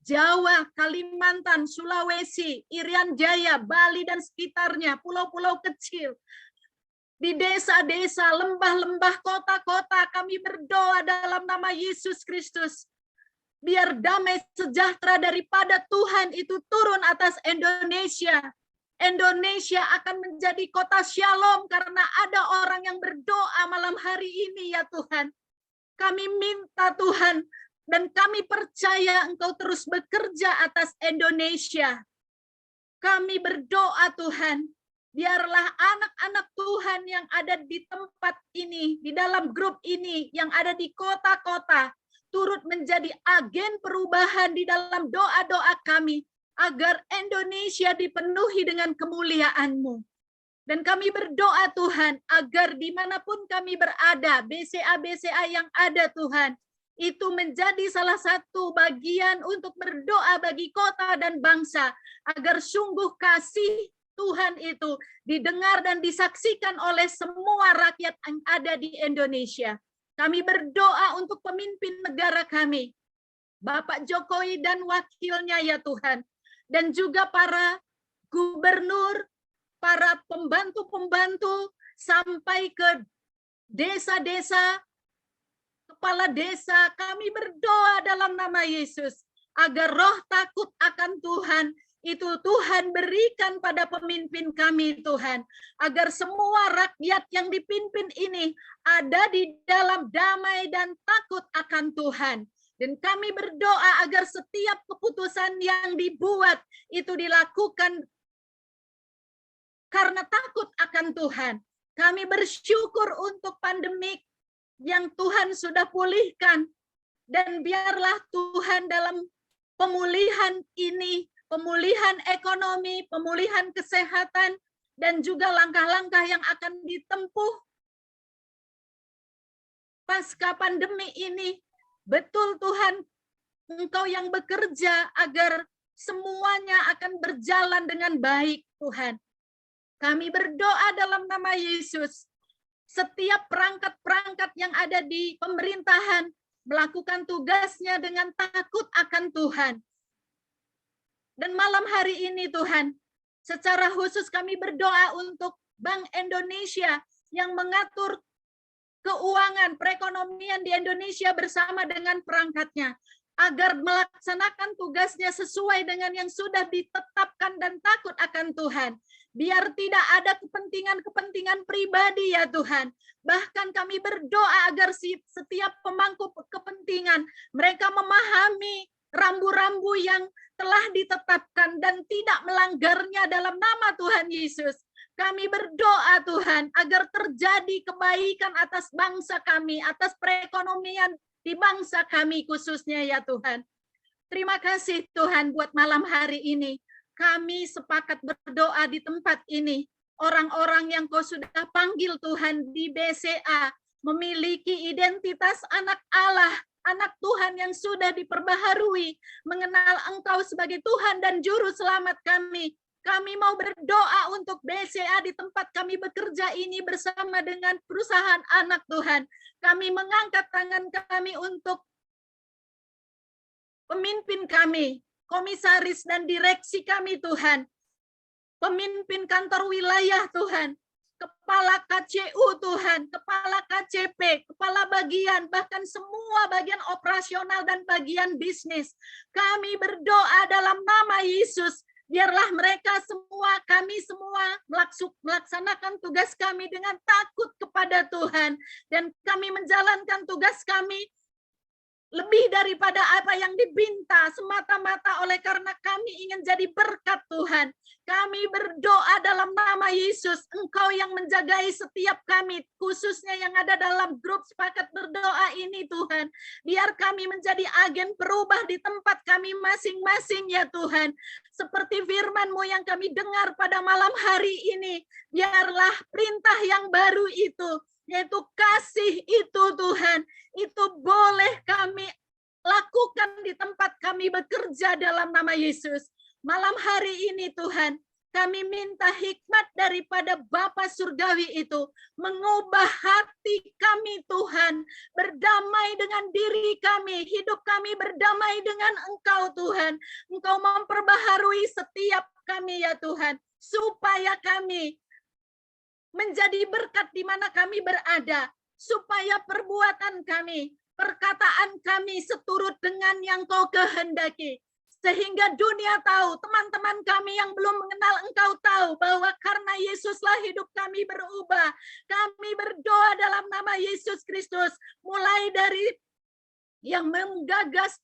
Jawa, Kalimantan, Sulawesi, Irian Jaya, Bali dan sekitarnya, pulau-pulau kecil. Di desa-desa, lembah-lembah, kota-kota, kami berdoa dalam nama Yesus Kristus. Biar damai sejahtera daripada Tuhan itu turun atas Indonesia. Indonesia akan menjadi kota shalom karena ada orang yang berdoa malam hari ini ya Tuhan. Kami minta Tuhan dan kami percaya Engkau terus bekerja atas Indonesia. Kami berdoa Tuhan, biarlah anak-anak Tuhan yang ada di tempat ini, di dalam grup ini, yang ada di kota-kota, turut menjadi agen perubahan di dalam doa-doa kami, agar Indonesia dipenuhi dengan kemuliaan-Mu. Dan kami berdoa Tuhan, agar dimanapun kami berada, BCA-BCA yang ada Tuhan, itu menjadi salah satu bagian untuk berdoa bagi kota dan bangsa, agar sungguh kasih Tuhan itu didengar dan disaksikan oleh semua rakyat yang ada di Indonesia. Kami berdoa untuk pemimpin negara kami, Bapak Jokowi dan wakilnya ya Tuhan, dan juga para gubernur, para pembantu-pembantu, sampai ke desa-desa, kepala desa, kami berdoa dalam nama Yesus, agar roh takut akan Tuhan, itu Tuhan berikan pada pemimpin kami Tuhan, agar semua rakyat yang dipimpin ini ada di dalam damai dan takut akan Tuhan. Dan kami berdoa agar setiap keputusan yang dibuat itu dilakukan karena takut akan Tuhan. Kami bersyukur untuk pandemik yang Tuhan sudah pulihkan. Dan biarlah Tuhan dalam pemulihan ini, pemulihan ekonomi, pemulihan kesehatan, dan juga langkah-langkah yang akan ditempuh pasca pandemi ini. Betul Tuhan, Engkau yang bekerja agar semuanya akan berjalan dengan baik Tuhan. Kami berdoa dalam nama Yesus, setiap perangkat-perangkat yang ada di pemerintahan melakukan tugasnya dengan takut akan Tuhan. Dan malam hari ini Tuhan, secara khusus kami berdoa untuk Bank Indonesia yang mengatur keuangan, perekonomian di Indonesia bersama dengan perangkatnya, agar melaksanakan tugasnya sesuai dengan yang sudah ditetapkan dan takut akan Tuhan. Biar tidak ada kepentingan-kepentingan pribadi ya Tuhan. Bahkan kami berdoa agar setiap pemangku kepentingan, mereka memahami rambu-rambu yang telah ditetapkan dan tidak melanggarnya dalam nama Tuhan Yesus. Kami berdoa Tuhan, agar terjadi kebaikan atas bangsa kami, atas perekonomian di bangsa kami khususnya ya Tuhan. Terima kasih Tuhan buat malam hari ini. Kami sepakat berdoa di tempat ini. Orang-orang yang Kau sudah panggil Tuhan di BCA, memiliki identitas anak Allah, anak Tuhan yang sudah diperbaharui, mengenal Engkau sebagai Tuhan dan Juru Selamat kami. Kami mau berdoa untuk BCA di tempat kami bekerja ini bersama dengan perusahaan anak Tuhan. Kami mengangkat tangan kami untuk pemimpin kami, komisaris dan direksi kami Tuhan, pemimpin kantor wilayah Tuhan, kepala KCU Tuhan, kepala KCP, kepala bagian, bahkan semua bagian operasional dan bagian bisnis. Kami berdoa dalam nama Yesus, biarlah mereka semua, kami semua melaksanakan tugas kami dengan takut kepada Tuhan, dan kami menjalankan tugas kami lebih daripada apa yang dibinta, semata-mata oleh karena kami ingin jadi berkat Tuhan. Kami berdoa dalam nama Yesus, Engkau yang menjagai setiap kami, khususnya yang ada dalam grup sepakat berdoa ini Tuhan. Biar kami menjadi agen perubah di tempat kami masing-masing ya Tuhan. Seperti firman-Mu yang kami dengar pada malam hari ini, biarlah perintah yang baru itu, yaitu kasih itu Tuhan, itu boleh kami lakukan di tempat kami bekerja dalam nama Yesus. Malam hari ini Tuhan, kami minta hikmat daripada Bapa Surgawi itu, mengubah hati kami Tuhan, berdamai dengan diri kami, hidup kami berdamai dengan Engkau Tuhan. Engkau memperbaharui setiap kami ya Tuhan, supaya kami menjadi berkat di mana kami berada, supaya perbuatan kami, perkataan kami seturut dengan yang Kau kehendaki, sehingga dunia tahu, teman-teman kami yang belum mengenal Engkau tahu bahwa karena Yesuslah hidup kami berubah. Kami berdoa dalam nama Yesus Kristus, mulai dari yang menggagas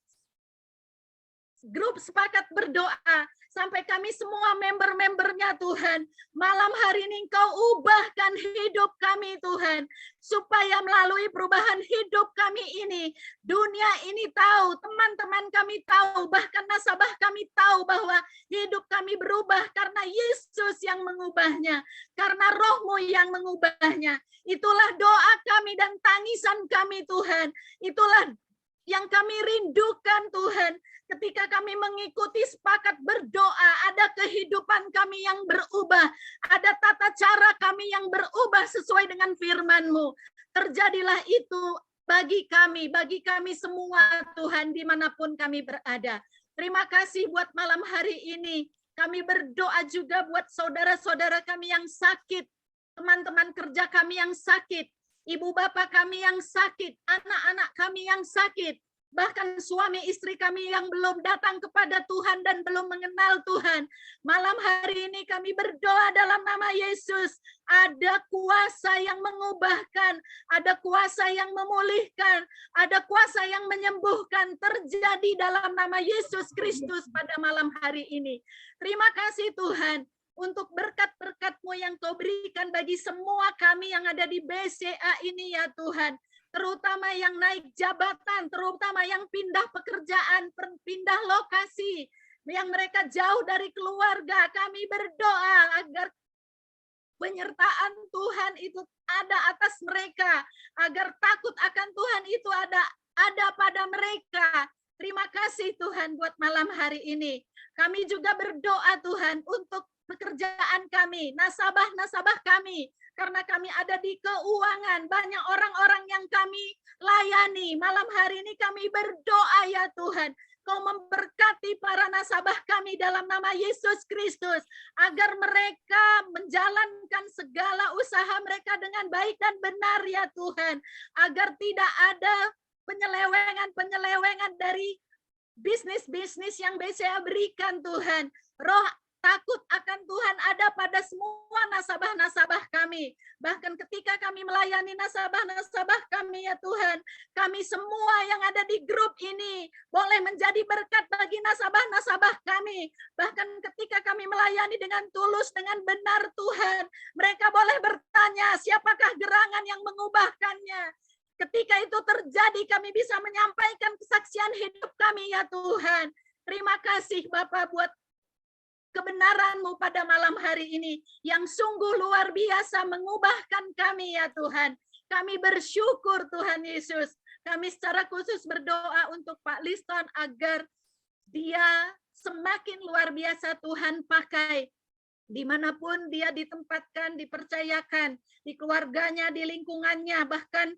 grup sepakat berdoa, sampai kami semua member-membernya Tuhan. Malam hari ini Engkau ubahkan hidup kami Tuhan, supaya melalui perubahan hidup kami ini, dunia ini tahu, teman-teman kami tahu, bahkan nasabah kami tahu bahwa hidup kami berubah karena Yesus yang mengubahnya, karena Roh-Mu yang mengubahnya. Itulah doa kami dan tangisan kami Tuhan. Itulah yang kami rindukan Tuhan. Ketika kami mengikuti sepakat berdoa, ada kehidupan kami yang berubah, ada tata cara kami yang berubah sesuai dengan firman-Mu. Terjadilah itu bagi kami semua Tuhan, dimanapun kami berada. Terima kasih buat malam hari ini. Kami berdoa juga buat saudara-saudara kami yang sakit, teman-teman kerja kami yang sakit, ibu bapak kami yang sakit, anak-anak kami yang sakit, bahkan suami istri kami yang belum datang kepada Tuhan dan belum mengenal Tuhan. Malam hari ini kami berdoa dalam nama Yesus. Ada kuasa yang mengubahkan, ada kuasa yang memulihkan, ada kuasa yang menyembuhkan terjadi dalam nama Yesus Kristus pada malam hari ini. Terima kasih Tuhan untuk berkat-berkat-Mu yang Kau berikan bagi semua kami yang ada di BCA ini ya Tuhan. Terutama yang naik jabatan, terutama yang pindah pekerjaan, pindah lokasi, yang mereka jauh dari keluarga. Kami berdoa agar penyertaan Tuhan itu ada atas mereka, agar takut akan Tuhan itu ada pada mereka. Terima kasih Tuhan buat malam hari ini. Kami juga berdoa Tuhan untuk pekerjaan kami, nasabah-nasabah kami, karena kami ada di keuangan, banyak orang-orang yang kami layani. Malam hari ini kami berdoa ya Tuhan, Kau memberkati para nasabah kami dalam nama Yesus Kristus, agar mereka menjalankan segala usaha mereka dengan baik dan benar ya Tuhan, agar tidak ada penyelewengan dari bisnis-bisnis yang BCA berikan Tuhan. Roh takut akan Tuhan ada pada semua nasabah-nasabah kami. Bahkan ketika kami melayani nasabah-nasabah kami ya Tuhan, kami semua yang ada di grup ini boleh menjadi berkat bagi nasabah-nasabah kami. Bahkan ketika kami melayani dengan tulus, dengan benar Tuhan, mereka boleh bertanya, siapakah gerangan yang mengubahkannya? Ketika itu terjadi, kami bisa menyampaikan kesaksian hidup kami ya Tuhan. Terima kasih Bapak buat kebenaran-Mu pada malam hari ini yang sungguh luar biasa mengubahkan kami ya Tuhan. Kami bersyukur Tuhan Yesus. Kami secara khusus berdoa untuk Pak Liston agar dia semakin luar biasa Tuhan pakai. Dimanapun dia ditempatkan, dipercayakan, di keluarganya, di lingkungannya, bahkan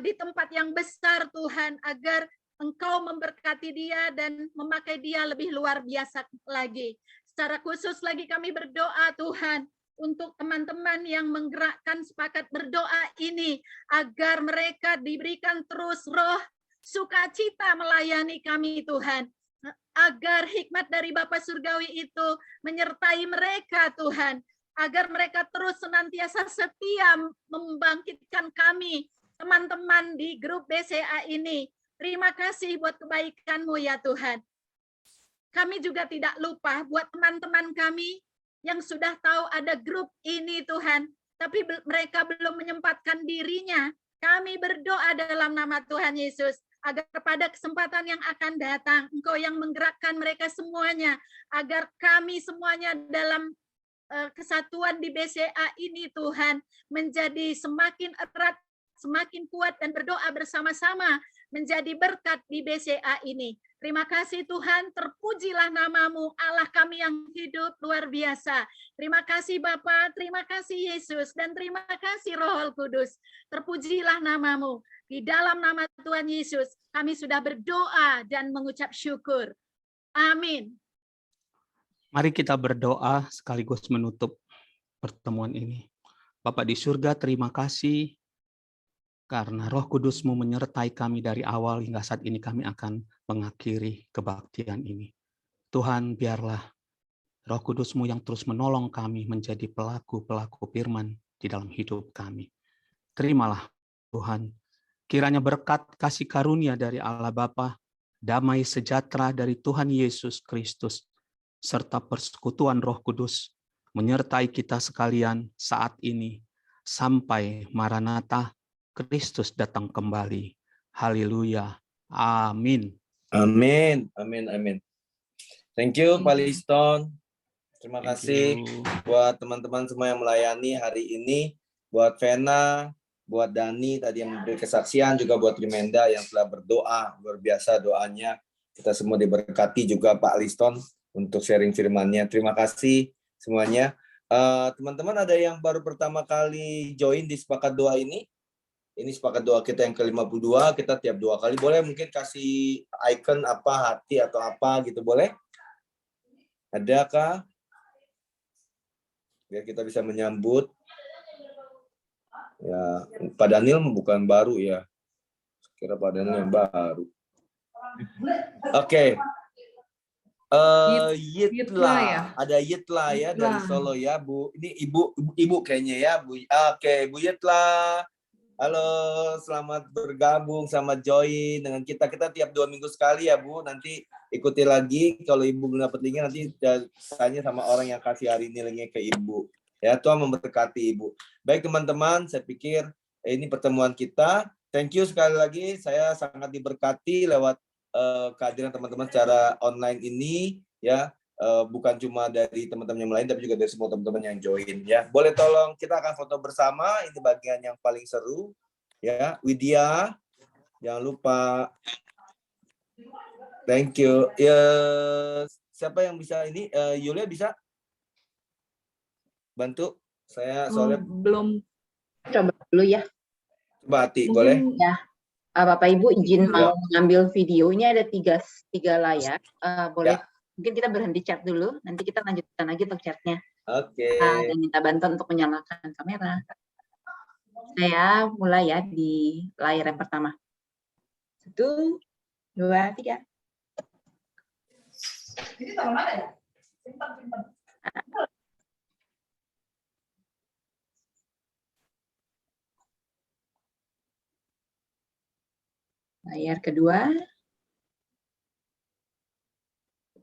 di tempat yang besar Tuhan, agar Engkau memberkati dia dan memakai dia lebih luar biasa lagi. Secara khusus lagi kami berdoa Tuhan untuk teman-teman yang menggerakkan sepakat berdoa ini, agar mereka diberikan terus roh sukacita melayani kami Tuhan. Agar hikmat dari Bapa Surgawi itu menyertai mereka Tuhan. Agar mereka terus senantiasa setia membangkitkan kami, teman-teman di grup BCA ini. Terima kasih buat kebaikan-Mu ya Tuhan. Kami juga tidak lupa buat teman-teman kami yang sudah tahu ada grup ini Tuhan, tapi mereka belum menyempatkan dirinya. Kami berdoa dalam nama Tuhan Yesus, agar pada kesempatan yang akan datang, Engkau yang menggerakkan mereka semuanya, agar kami semuanya dalam kesatuan di BCA ini Tuhan, menjadi semakin erat, semakin kuat dan berdoa bersama-sama, menjadi berkat di BCA ini. Terima kasih Tuhan, terpujilah nama-Mu, Allah kami yang hidup luar biasa. Terima kasih Bapa, terima kasih Yesus, dan terima kasih Roh Kudus. Terpujilah nama-Mu. Di dalam nama Tuhan Yesus, kami sudah berdoa dan mengucap syukur. Amin. Mari kita berdoa sekaligus menutup pertemuan ini. Bapa di surga, terima kasih karena Roh Kudus-Mu menyertai kami dari awal hingga saat ini kami akan mengakhiri kebaktian ini. Tuhan, biarlah Roh Kudus-Mu yang terus menolong kami menjadi pelaku-pelaku firman di dalam hidup kami. Terimalah Tuhan, kiranya berkat kasih karunia dari Allah Bapa, damai sejahtera dari Tuhan Yesus Kristus, serta persekutuan Roh Kudus menyertai kita sekalian saat ini sampai Maranatha, Kristus datang kembali. Haleluya. Amin. Amin. Amin. Amin. Thank you, Pak Liston. Terima kasih buat teman-teman semua yang melayani hari ini. Buat Vena, buat Dani tadi yang memberi kesaksian, juga buat Rimenda yang telah berdoa. Luar biasa doanya. Kita semua diberkati juga Pak Liston untuk sharing firman-Nya. Terima kasih semuanya. Teman-teman ada yang baru pertama kali join di Sepakat Doa ini? Ini Sepakat Doa kita yang ke-52, kita tiap 2 kali. Boleh mungkin kasih icon apa, hati atau apa gitu, boleh? Adakah? Biar kita bisa menyambut. Ya, Pak Daniel bukan baru ya. Kira Pak Daniel yang baru. Oke. Yitla ya? Ada Yitla ya dari Solo ya, Bu. Ini ibu kayaknya ya, Bu. Oke, Bu Yitla. Halo, selamat bergabung, selamat join dengan kita. Kita tiap 2 minggu sekali ya, Bu. Nanti ikuti lagi. Kalau Ibu belum dapat linknya, nanti tanya sama orang yang kasih hari ini linknya ke Ibu. Ya, Tuhan memberkati Ibu. Baik teman-teman, saya pikir ini pertemuan kita. Thank you sekali lagi. Saya sangat diberkati lewat kehadiran teman-teman secara online ini. Ya. Bukan cuma dari teman-teman yang lain, tapi juga dari semua teman-teman yang join ya. Boleh tolong kita akan foto bersama, ini bagian yang paling seru ya. Widya, jangan lupa. Thank you. Ya, siapa yang bisa ini? Yulia bisa bantu? Saya soalnya belum. Coba dulu ya. Coba Ati, Mungkin, boleh? Ya. Bapak Ibu izin Ya. mau mengambil video. Ini ada tiga layar. Boleh. Ya. Mungkin kita berhenti chat dulu, nanti kita lanjutkan lagi untuk chatnya. Oke. Dan minta bantuan untuk menyalakan kamera. Saya mulai ya di layar yang pertama. 1, 2, 3. Ini taruh mana ya? Simpan. Layar kedua.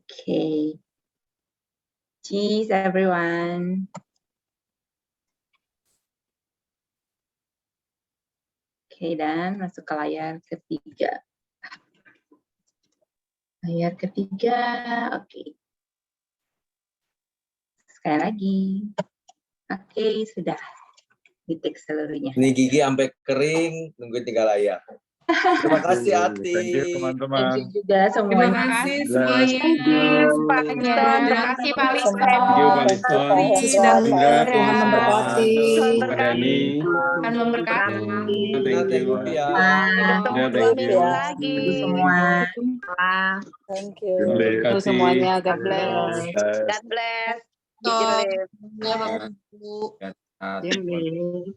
Okay. Cheese, everyone. Oke, dan masuk ke layar ketiga. Layar ketiga, oke. Sekali lagi. Oke, sudah. Di-take seluruhnya. Ini gigi sampai kering, nunggu 3 layar. Terima kasih Ati. Thank you Thank teman-teman. you juga Terima semuanya. kasih Bless. semuanya. Thank you, Pak Liston. Terima kasih, Pak Liston. Thank you Pak Liston, Pak Indra, Hendra. Tuhan memberkati. Tuhan Pak Dani. Tuhan memberkati. Thank you. ya. Ketemu Ya, 2 thank minggu you. lagi. Semua. Thank you. God bless. Itu semuanya. God bless. God bless. Stop. Jilid. Ya, Bapak Ibu. Jimmy.